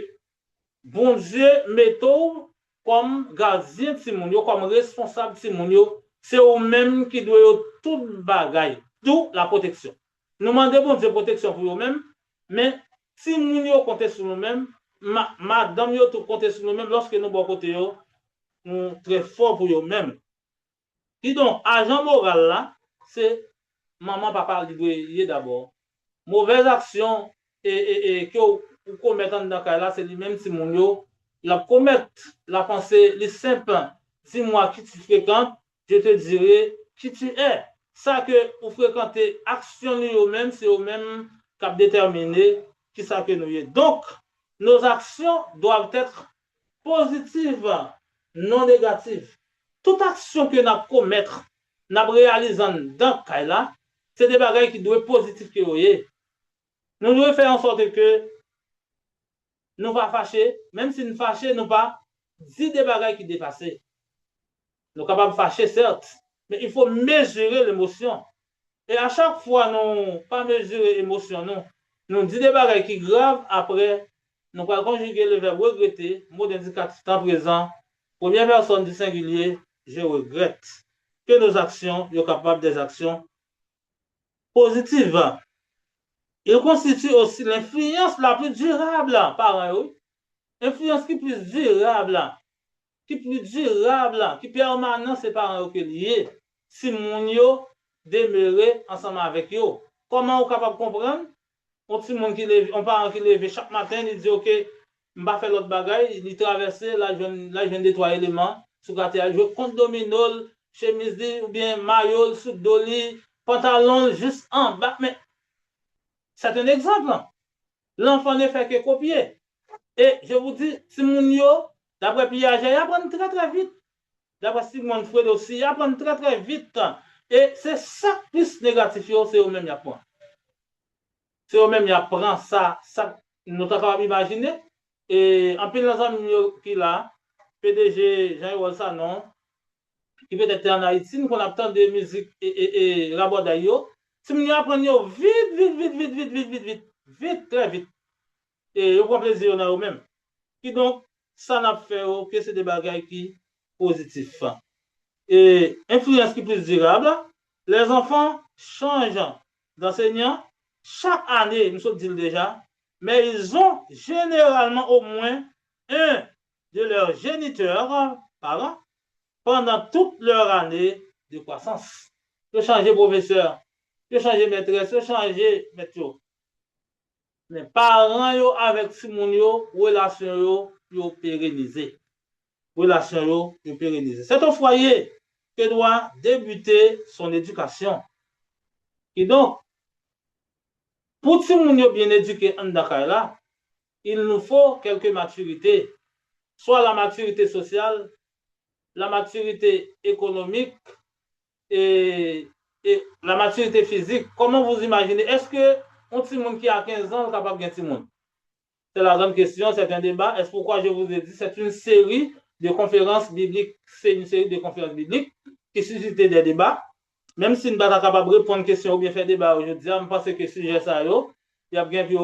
bon Dieu, mettons comme gardien de Timonio, comme responsable de Timonio, c'est eux-mêmes qui doivent tout bagaille, tout la protection. Nous demandons bon Dieu protection pour eux-mêmes, mais si nous comptons sur nous-mêmes, madame yo tout compter sur nous-mêmes lorsque nous bon côté yo, nous très fort pour eux-mêmes. Et donc agent moral là, c'est maman papa lui d'abord. Mauvaise action et que vous commettez dans cas là, c'est lui-même si mon yo la commettre la pensée les simple. Si moi qui tu fréquentes, je te dirai qui tu es. Ça que vous fréquentez action eux-mêmes, c'est eux-mêmes qui déterminer qui ça que nous y est. Donc nos actions doivent être positives, non négatives. Toute action que nous commettons, nous réalisons dans ce cas-là, c'est des bagages qui doivent être positifs que vous. Nous devons faire en sorte que nous ne pas fâcher, même si nous fâchons, nous pas dire des bagages qui dépassent. Nous sommes capables de fâcher, certes, mais il faut mesurer l'émotion. Et à chaque fois, nous pas mesurer l'émotion, nous disons des bagages qui graves après. Nous allons conjuguer le verbe regretter, mot d'indicatif temps présent, première personne du singulier, je regrette. Que nos actions soient capables des actions positives. Il constitue aussi l'influence la plus durable par eux. Influence qui plus durable, qui permanente, c'est par eux que lié. Si mon yo demeurer ensemble avec eux. Comment on est capable de comprendre? On parent qui lève chaque matin, il dit, ok, je vais faire l'autre bagaille, il traverse, là, je viens nettoyer les mains, sous gâté, je compte domino, chemise, ou bien maillot, sous doli, pantalon, juste en bas. Mais c'est un exemple. L'enfant ne fait que copier. Et je vous dis, si mon yo, d'après Piaget, il apprend très très vite. D'après Sigmund Freud aussi, il apprend très très vite. Et c'est ça plus négatif, c'est eux-mêmes qui apprennent. C'est eux-mêmes qui apprennent ça, nous sommes capables d'imaginer. Et en plus, les amis qui là, PDG Jean-Yves Sanon, qui peut être en Haïti, nous avons tant de musique et rapport d'ailleurs. Si nous apprenons vite, très vite. Et on prend plaisir dans eux-mêmes. Qui donc, ça n'a fait que c'est des bagages qui positifs. Et influence qui plus durable, les enfants changent d'enseignant chaque année, nous sommes dit déjà, mais ils ont généralement au moins un de leurs géniteurs, parents, pendant toute leur année de croissance. Ils changer professeur, ils changer maîtresse, ils changer maître. Mais parents yo avec Simon yo, relation yo pérennisé. Relation yo pérennisé. C'est au foyer que doit débuter son éducation. Et donc, pour Simon yo bien éduqué en Dakar, il nous faut quelques maturités. Soit la maturité sociale, la maturité économique et la maturité physique. Comment vous imaginez? Est-ce que un petit monde qui a 15 ans est capable de gagner un petit monde? C'est la grande question, c'est un débat. Est-ce pourquoi je vous ai dit, c'est une série de conférences bibliques, c'est une série de conférences bibliques qui suscite des débats. Même si nous ne sommes pas capables de répondre à une question ou bien faire débat aujourd'hui, je pense que le sujet ça, il y a bien pu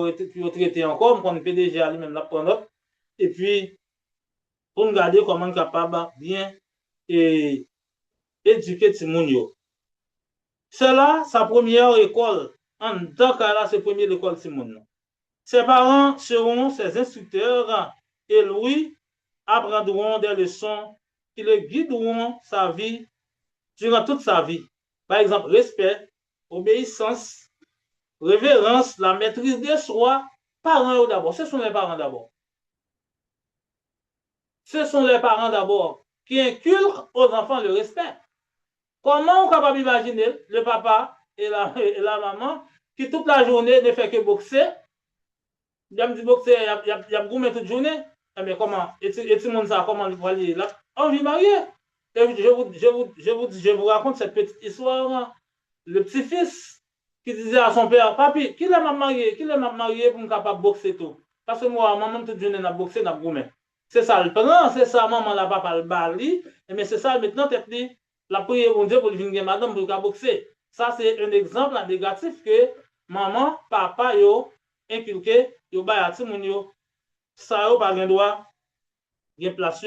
traiter encore, on peut déjà lui-même la prendre. Et puis, pour nous garder comment on est capable de bien éduquer Timounio. C'est là sa première école. En tant que là, c'est la première école Timounio. Ses parents seront ses instructeurs et lui apprendront des leçons qui le guideront sa vie durant toute sa vie. Par exemple, respect, obéissance, révérence, la maîtrise de soi. Parents d'abord. Ce sont les parents d'abord. Ce sont les parents d'abord qui inculquent aux enfants le respect. Comment on est capable d'imaginer le papa et la maman qui toute la journée ne fait que boxer? Il a dit boxer, il y a goûté toute journée. Mais comment? Et tout le monde sait comment il va aller là? On vit marié. Je vous raconte cette petite histoire. Le petit-fils qui disait à son père, papi, qui l'a marié pour me capable de boxer tout? Parce que moi, maman, toute journée, n'a boxé, n'a goûté. C'est ça le plan, c'est ça, maman, la papa, le bali. Mais c'est ça, maintenant, t'es dit, la prière, bon Dieu, pour venir madame, pour boxer. Ça, c'est un exemple négatif que maman, papa, yo, inculqué, yo, bayati, moun yo, ça, yo, pas gen droit, gen place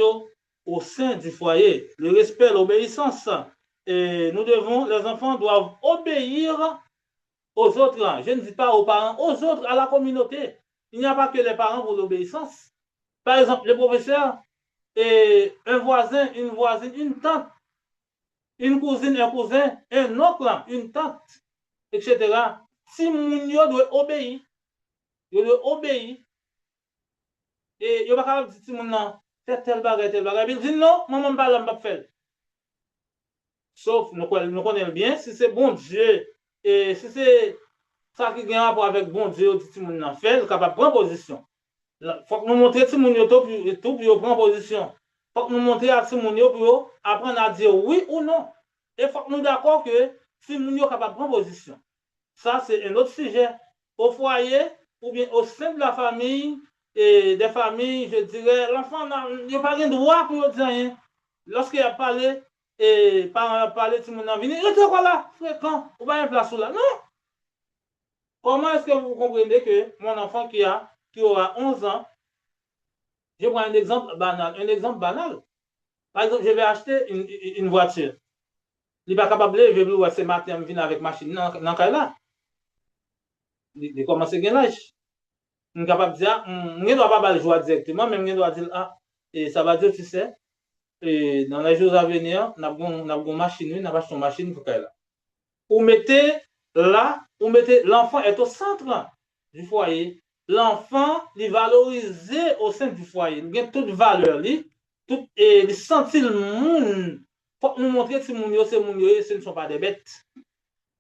au sein du foyer. Le respect, l'obéissance. Et nous devons, les enfants doivent obéir aux autres. Je ne dis pas aux parents, aux autres, à la communauté. Il n'y a pas que les parents pour l'obéissance. Par exemple, le professeur, et un voisin, une voisine, une tante, une cousine, un cousin, un oncle, une tante, etc. Si moun yo doit obéir, yo doit obéir, et yo pas capable de dire moun nan, fait tel bagage, il dit non, maman pas l'en faire. Sauf, nous connaissons bien, si c'est bon Dieu, et si c'est ça qui a un rapport avec bon Dieu, dit moun nan fait, il est capable de prendre position. Il faut que nous montrions tout le tout pour prendre position. Il faut que nous montrions à tout le monde pour apprendre à dire oui ou non. Et il faut que nous d'accord que si nous sommes capables de prendre position. Ça, c'est un autre sujet. Au foyer ou bien au sein de la famille et des familles, je dirais, l'enfant n'a pas de droit pour dire rien. Lorsqu'il a parlé, et parents a parlé, tout le monde a venu, il était quoi là, fréquent, ou pas une place là. Non. Comment est-ce que vous comprenez que mon enfant qui aura 11 ans, je prends un exemple banal. Par exemple, je vais acheter une voiture. Il n'est pas capable de lever, ce matin, il vient avec machine dans le là. Il commence à gagner l'âge. Il est capable de dire, je ne dois pas le jouer directement, mais je dois dire, ah, et ça va dire, tu sais, et dans les jours à venir, on a une machine, on a acheté une machine pour qu'elle là. Vous mettez là, l'enfant est au centre du foyer. L'enfant, il est valorisé au sein du foyer. Il a toute valeur, il sentit le monde. Il faut nous montrer que c'est mon ce ne sont pas des bêtes.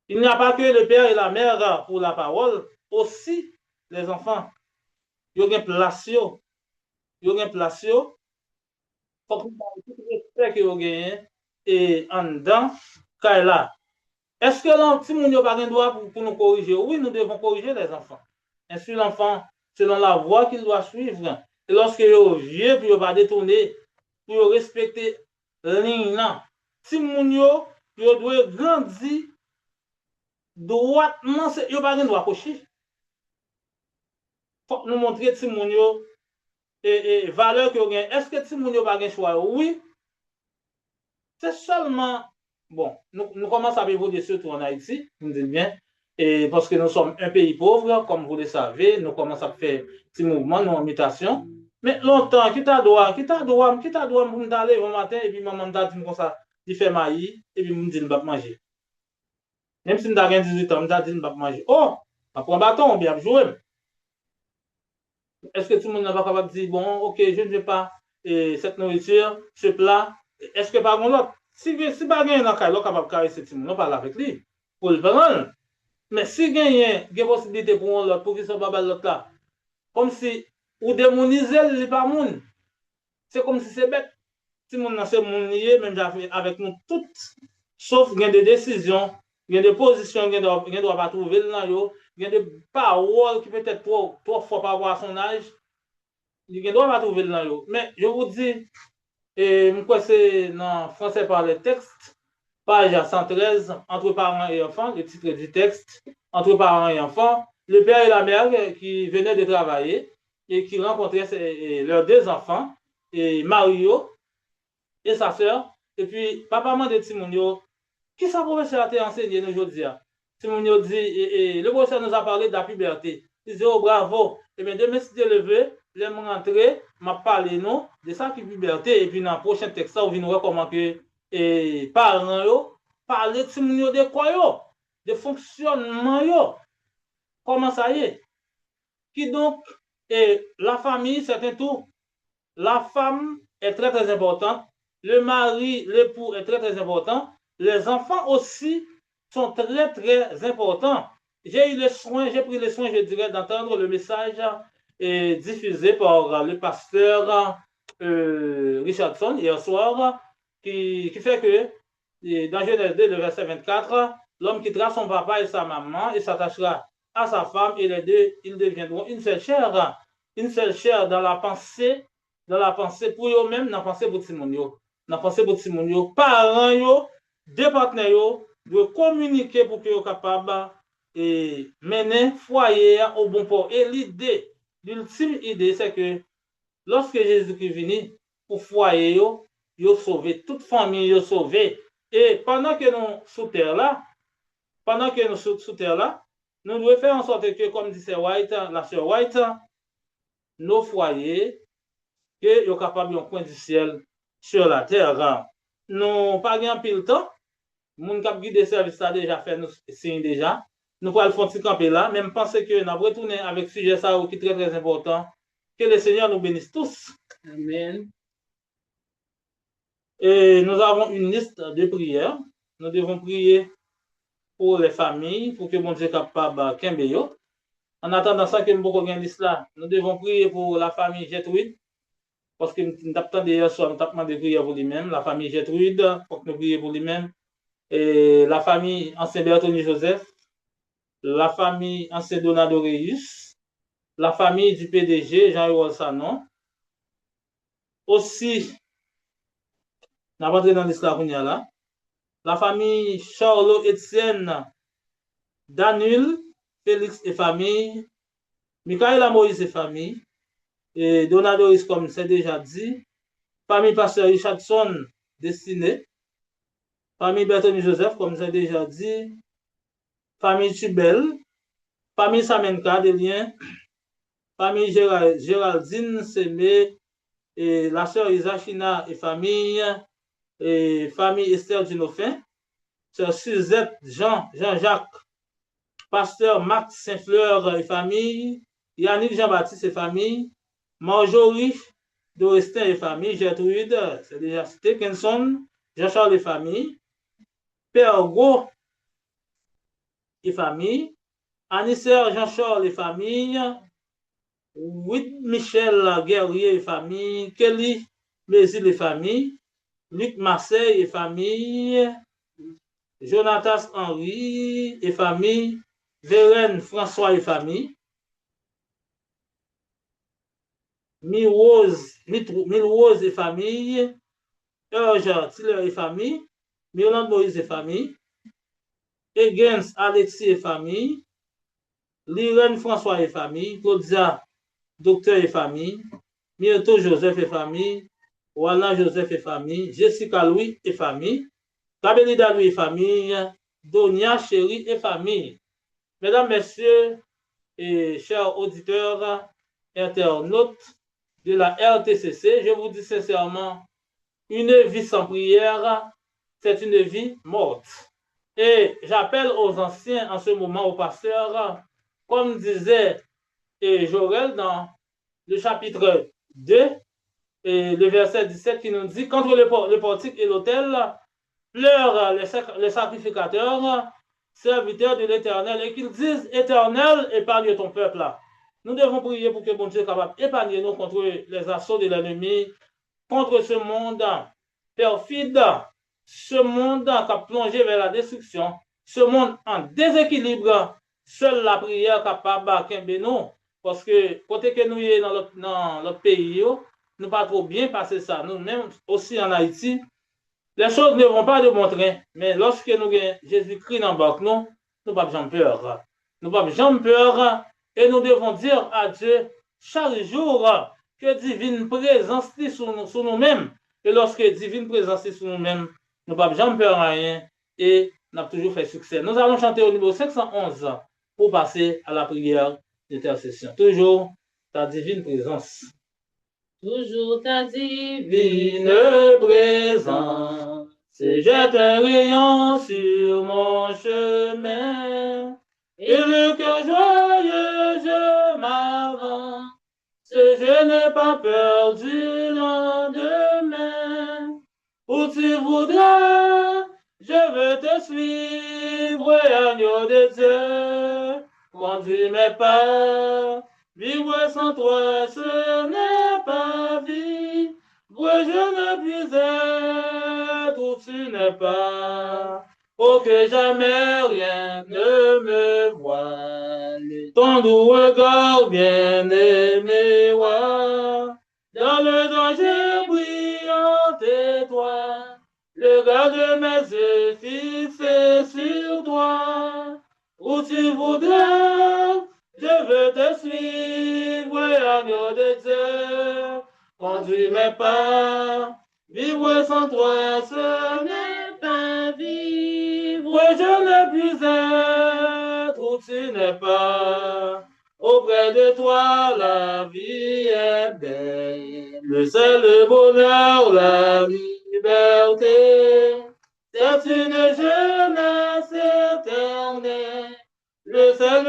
Il n'y a pas que le père et la mère pour la parole, aussi les enfants. Il y a un place. Il y a un place. Il faut que nous respect que vous gagnez et en dedans, là. Est-ce que si nous n'avons pas de droit pour nous corriger? Oui, nous devons corriger les enfants. Ainsi, l'enfant, selon la voie qu'il doit suivre. Et lorsque il est vieux, puis il va détourner, pour respecter la ligne. Si nous doit grandir droitement, il n'y a pas de droit cocher. Il faut nous montrer que nous et valeur que vous avez. Est-ce que si nous n'avons pas de choix? Oui. C'est seulement. Bon, nous commençons à évoluer surtout en Haïti, vous me dites bien, et parce que nous sommes un pays pauvre, comme vous le savez, nous commençons à faire petits mouvements, nos mutations. Mais longtemps, qui t'a droit pour me d'aller au matin, et puis maman m'a dit comme ça, il fait maïs, et puis me dit ne pas manger. Même si nous avons 18 ans, me dit ne pas manger. Oh, après un bâton, on vient jouer. Est-ce que tout le monde n'a pas capable de dire, bon, ok, je ne veux pas cette nourriture, ce plat, est-ce que par contre, si pas gagné dans le cas, capable de caresser tout le monde, on parle avec lui pour le prendre. Mais si gagné, il y a possibilité pour l'autre, pour qu'il soit pas l'autre là. Comme si, ou démoniser les pas monde. C'est comme si c'est bête. Si mon c'est mon lié, même avec nous toutes, sauf il y a des décisions, il y a des positions, il y a doit pas trouver là, il y a des paroles qui peut-être trop fois par rapport à son âge, Il doit pas trouver là. Mais je vous dis, et moi, c'est dans français par les textes, page 113, entre parents et enfants, le titre du texte, entre parents et enfants, le père et la mère qui venaient de travailler et qui rencontraient leurs deux enfants, et Mario et sa sœur, et puis papa m'a dit Timonio, qui ça professeur a enseigné aujourd'hui? Timonio dit, le professeur nous a parlé de la puberté. Il dit, oh bravo, et bien demain si tu es levé, je vais rentrer, m'a parlé non, de ça qui est puberté, et puis dans le prochain texte, on va voir comment que et parents yo, parler de quoi yo, de fonctionnement yo, comment ça y est. Qui donc, et la famille, c'est un tout. La femme est très très importante, le mari, l'époux est très très important, les enfants aussi sont très très importants. J'ai pris le soin, je dirais, d'entendre le message diffusé par le pasteur Richardson hier soir, qui fait que dans Genèse 2, le verset 24, l'homme quittera son papa et sa maman et s'attachera à sa femme et les deux, ils deviendront une seule chair dans la pensée pour eux-mêmes, dans la pensée pour Timonio. Dans la pensée pour Timonio, parents, yo, deux partenaires, doivent communiquer pour qu'ils soient capables de mener foyer au bon port. Et l'idée, l'ultime idée, c'est que lorsque Jésus-Christ est venu pour foyer, il a sauvé toute famille, il a sauvé. Et pendant que nous sous terre là, nous devons faire en sorte que, comme dit la sœur White, nos foyers, que sont capables de point du ciel sur la terre. Nous pas grand pile temps. Moun k'ap guide service a déjà fait nous signe déjà. Nous pourrons le faire petit camper là, même penser que nous avons retourné avec sujet ça qui est très très important. Que le Seigneur nous bénisse tous. Amen. Et nous avons une liste de prières. Nous devons prier pour les familles, pour que mon Dieu soit capable de en attendant ça, que nous avons une liste là, nous devons prier pour la famille Gertrude. Parce que nous avons hier soir, nous avons demandé prier pour lui-même, la famille Gertrude, pour que nous prions pour lui-même. Et la famille ancien Bertoni Joseph, la famille ancien Donado Reus, la famille du PDG Jean-Yves Sanon. Aussi, nous avons entré dans l'histoire là. La famille Charlot Etienne, Danul, Félix et famille, Michaela Moïse et famille, et Donado Reus, comme c'est déjà dit, famille Pasteur Richardson, Destiné, famille Bertoni Joseph, comme c'est déjà dit, famille Tubel, famille Samenka de Lien, famille Géraldine Semé, et la sœur Isachina et famille Esther Dunofin, sœur Suzette Jean-Jacques, pasteur Max Saint-Fleur et famille, Yannick Jean-Baptiste et famille, Marjorie Dorestin et famille, Gertrude, c'est déjà cité, Kenson, Jean-Charles et famille, Père Go et famille, Anisseur Jean-Charles et famille, Michel Guerrier et famille, Kelly Mézil et famille, Luc Marseille et famille, Jonatas Henry et famille, Vérène François et famille, Milrose et famille, Urge Tiller et famille, Mirland Moïse et famille, Egens Alexis et famille, Lirène François et famille, Claudia Docteur et famille, Myrto Joseph et famille, Walla Joseph et famille, Jessica Louis et famille, Kabelida Louis et famille, Donia Chéri et famille. Mesdames, Messieurs et chers auditeurs, internautes de la RTCC, je vous dis sincèrement, une vie sans prière, c'est une vie morte. Et j'appelle aux anciens en ce moment, aux pasteurs, comme disait Jorel dans le chapitre 2, et le verset 17 qui nous dit, contre le portique et l'autel, pleurent les sacrificateurs, serviteurs de l'Éternel, et qu'ils disent, Éternel, épargne ton peuple. Nous devons prier pour que bon Dieu soit capable d'épargner nous contre les assauts de l'ennemi, contre ce monde perfide, ce monde qui a plongé vers la destruction, ce monde en déséquilibre. Seule la prière capable de nous, parce que côté que nous y dans notre pays, nous pas trop bien passer ça. Nous-mêmes aussi en Haïti, les choses ne vont pas de bon train, mais lorsque nous avons Jésus-Christ dans le bac, nous ne pas jamais peur. Nous pas jamais peur et nous devons dire à Dieu chaque jour que divine présence est sur nous-mêmes. Et lorsque divine présence est sur nous-mêmes, nous ne pas jamais peur à rien et nous avons toujours fait succès. Nous allons chanter au niveau 511 pour passer à la prière d'intercession. Toujours ta divine présence. Toujours ta divine Divine présence se jette un rayon sur mon chemin. Et le cœur joyeux, je m'avance. Je n'ai pas peur du lendemain. Où tu voudras, je veux te suivre, agneau de Dieu. Conduis mes pas. Vivre sans toi, ce n'est pas vivre. Je ne puis être où tu n'es pas. Oh, que jamais rien ne me voile. Ton doux regard bien-aimé, dans le danger brillant étoile, le regard de mes yeux fixé sur toi. Où tu voudras, je veux te suivre, agneau de Dieu. Conduis mes pas, vivre sans toi, ce n'est pas vivre. Je ne puis être où tu n'es pas. Auprès de toi, la vie est belle. Le seul bonheur, la liberté. C'est une jeunesse éternelle. Le seul,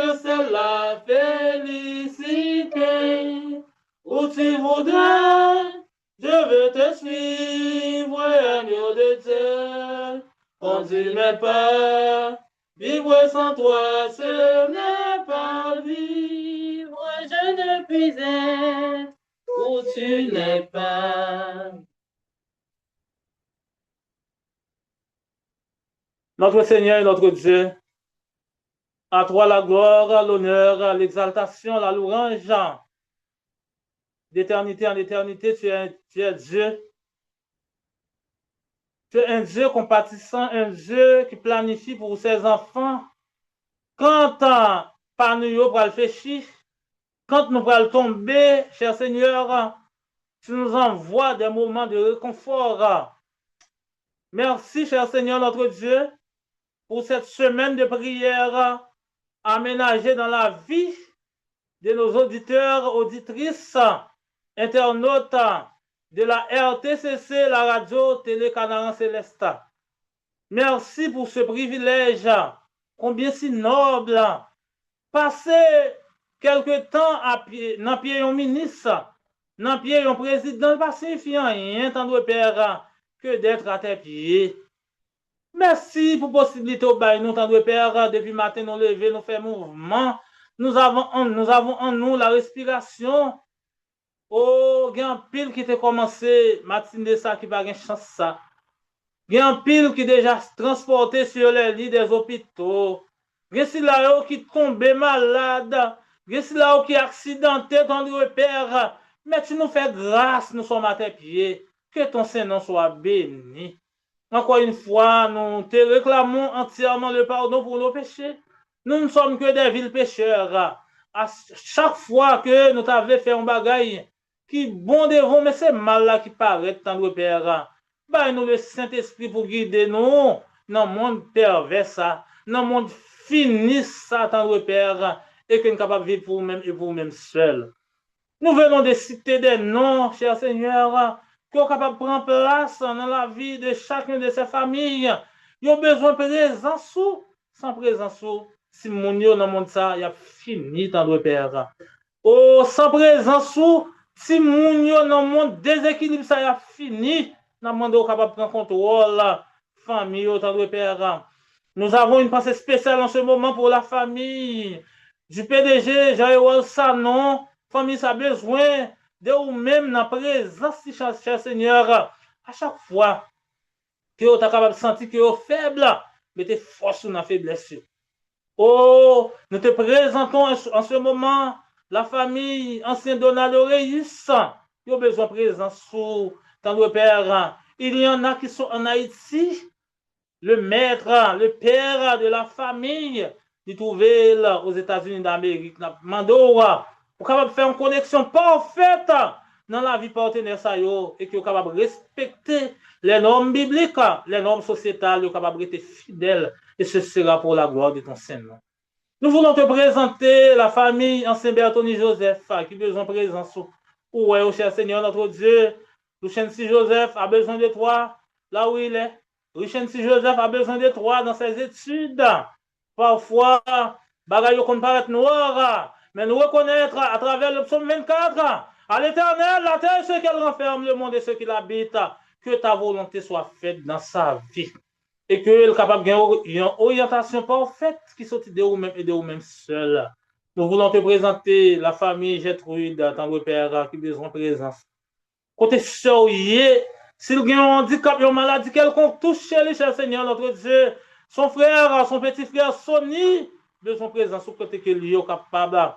la félicité. Où tu voudras, je veux te suivre, agneau de Dieu. Conduis mes pas, vivre sans toi, ce n'est pas vivre. Je ne puis être où tu n'es pas. Notre Seigneur et notre Dieu, à toi la gloire, l'honneur, l'exaltation, la louange. D'éternité en éternité, tu es Dieu. Tu es un Dieu compatissant, un Dieu qui planifie pour ses enfants. Quand par nous pour le pécher, quand nous allons tomber, cher Seigneur, tu nous envoies des moments de réconfort. Merci, cher Seigneur, notre Dieu, pour cette semaine de prière aménagée dans la vie de nos auditeurs, auditrices, internautes de la RTCC, la radio Télé Canaran Céleste. Merci pour ce privilège, combien si noble, passer quelque temps dans pied un ministre, dans pied un président, pas signifiant rien, tant de père, que d'être à tes pieds. Merci pour la possibilité au bail, nous, tant de père, depuis matin, nous lever, nous faire mouvement. Nous avons en nous la respiration. Oh, il y a un pile qui a commencé, matinée ça, qui n'a pas de chance ça. Il y a un pile qui est déjà transporté sur les lits des hôpitaux. Il y a si là qui tombe malade. Il y a si là qui est accidenté dans le repère. Mais tu nous fais grâce, nous sommes à tes pieds. Que ton Saint-Nom soit béni. Encore une fois, nous te réclamons entièrement le pardon pour nos péchés. Nous ne sommes que des vils pécheurs. À chaque fois que nous t'avons fait un bagage qui bon devant, mais c'est mal là qui paraît dans le Père. Bah, nous le Saint-Esprit pour guider nous dans le monde pervers, ça, dans le monde fini, ça, dans le Père, et que nous sommes capables de vivre pour nous-mêmes et pour nous-mêmes seuls. Nous venons de citer des noms, cher Seigneur, qui sont capables de prendre place dans la vie de chacune de ces familles. Ils ont besoin de présence, sans présence. Si mon yo dans le monde ça, il a fini dans le Père. Oh, sans présence, si mon yo dans le monde déséquilibre ça, il a fini dans le monde capable de prendre contrôle famille dans le Père. Nous avons une pensée spéciale en ce moment pour la famille du PDG Jaël Sanon. Famille ça a besoin de ou même dans la présence du cher Seigneur. À chaque fois que vous êtes capable de sentir que vous êtes faible, mettez force sur la faiblesse. Oh, nous te présentons en ce moment la famille ancien Donald Reyes, ils ont besoin de présence sous le Père. Il y en a qui sont en Haïti, le maître, le père de la famille, qui trouvé aux États-Unis d'Amérique, Mandoa, pour capable faire une connexion parfaite dans la vie partenaire et qui est capable de respecter les normes bibliques, les normes sociétales, qui est capable d'être fidèle, et ce sera pour la gloire de ton Saint-Nom. Nous voulons te présenter la famille Ancien Bertoni Joseph qui a besoin de présence. Ouais, au cher Seigneur, notre Dieu, Luchensi Joseph a besoin de toi là où il est. Luchensi Joseph a besoin de toi dans ses études. Parfois, bagaille qu'on paraît noir, mais nous reconnaître à travers le psaume 24, à l'Éternel, la terre, ce qu'elle renferme, le monde et ceux qui l'habitent, que ta volonté soit faite dans sa vie. Et que est capable d'avoir une orientation parfaite qui sortit de vous-même et de vous-même seul. Nous voulons te présenter la famille Gertrude, ton père, qui a besoin de présence. Côté sérieux, s'il y a un handicap, une maladie quelconque, touchez le cher Seigneur, notre Dieu. Son frère, son petit frère, Sonny, besoin de présence au côté que lui est capable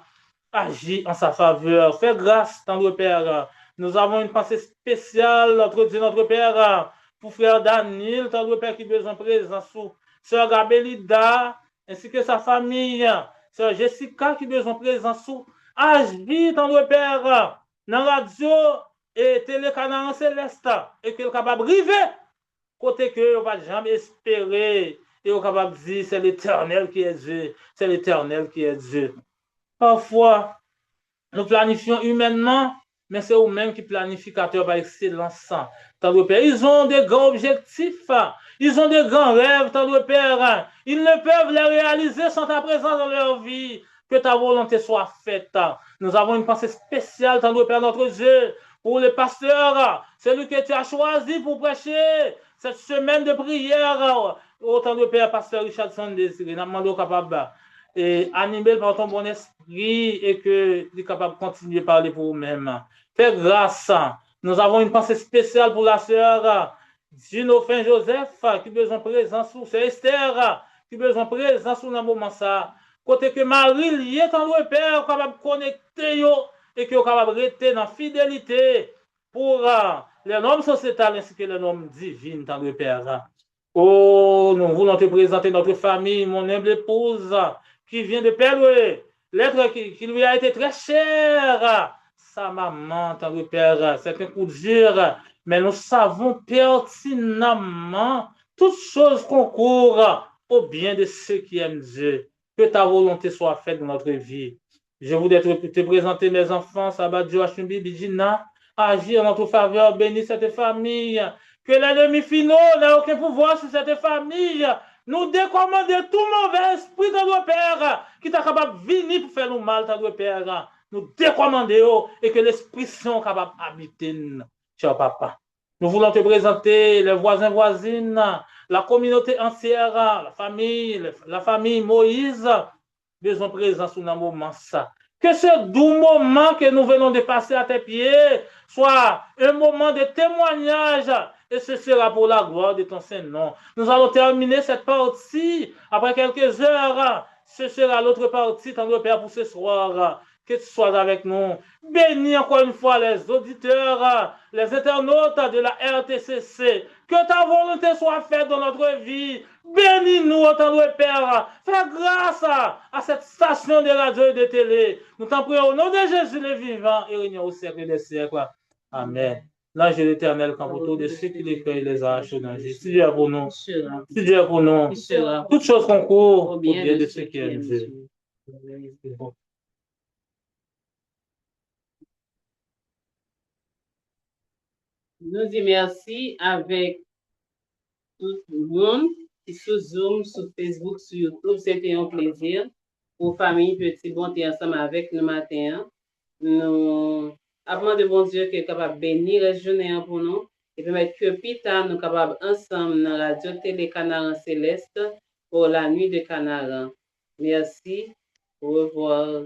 d'agir en sa faveur. Fais grâce, ton père. Nous avons une pensée spéciale, notre Dieu, notre père, pour frère Daniel, ton père qui a besoin de présence. Sœur Gabelida, ainsi que sa famille. Sœur Jessica qui a besoin de présence. Agis, ton père, dans la radio et télécanal céleste, et qu'il est capable de river, côté que on ne va jamais espérer, et on est capable de dire, c'est l'Éternel qui est Dieu, c'est l'Éternel qui est Dieu. Parfois, nous planifions humainement, mais c'est eux-mêmes qui planificateurs par excellence. Ils ont des grands objectifs, ils ont des grands rêves, Père. Ils ne peuvent les réaliser sans ta présence dans leur vie. Que ta volonté soit faite. Nous avons une pensée spéciale, Père, notre Dieu, pour les pasteurs, celui que tu as choisi pour prêcher cette semaine de prière. Autant de Père, pasteur Richardson Désiré, nous demandons capable et animé par ton bon esprit et que tu es capable de continuer à parler pour vous-même. Fais grâce. Nous avons une pensée spéciale pour la sœur Ginofin Joseph qui a besoin de présence. C'est Esther qui a besoin de présence dans le moment ça. Côté que Marie liée dans le Père capable de connecter et qui est capable de rester dans la fidélité pour les normes sociétales ainsi que les normes divines dans le Père. Oh, nous voulons te présenter notre famille, mon humble épouse, qui vient de perdre l'être qui lui a été très cher. Sa maman, tant le Père, c'est un coup dur, mais nous savons pertinemment toutes choses concourent au bien de ceux qui aiment Dieu. Que ta volonté soit faite dans notre vie. Je voudrais te présenter mes enfants, Sabat Joachim Bidjina, agir en notre faveur, bénis cette famille. Que l'ennemi finaux n'a aucun pouvoir sur cette famille. Nous décommandons tout mauvais esprit de notre Père qui est capable de venir pour faire nous mal, notre Père. Nous décommandons et que l'Esprit Saint est capable d'habiter, cher papa. Nous voulons te présenter les voisins, voisines, la communauté entière, la famille Moïse, besoin de présence dans un moment ça. Que ce doux moment que nous venons de passer à tes pieds soit un moment de témoignage et ce sera pour la gloire de ton Saint-Nom. Nous allons terminer cette partie après quelques heures. Ce sera l'autre partie, ton Père, pour ce soir. Que tu sois avec nous. Bénis encore une fois les auditeurs, les internautes de la RTCC. Que ta volonté soit faite dans notre vie. Bénis-nous, ton Père. Fais grâce à cette station de radio et de télé. Nous t'en prions au nom de Jésus le vivant et régnant au siècle des siècles. Amen. L'ange de l'Éternel campe autour de ceux qui les cueillent les arraches au danger. Si Dieu est pour nous, si Dieu est pour nous, toutes choses concourent au bien de ceux qui aiment Dieu. Nous disons merci avec tout le monde qui sur Zoom, sur Facebook, sur YouTube. C'était un plaisir pour famille, petit bon, et ensemble avec nous matin. Nous avons de bon Dieu qui est capable de bénir les journées pour nous et permettre que plus tard nous capables ensemble dans la radio télé Canard Céleste pour la nuit de Canard. Merci. Au revoir.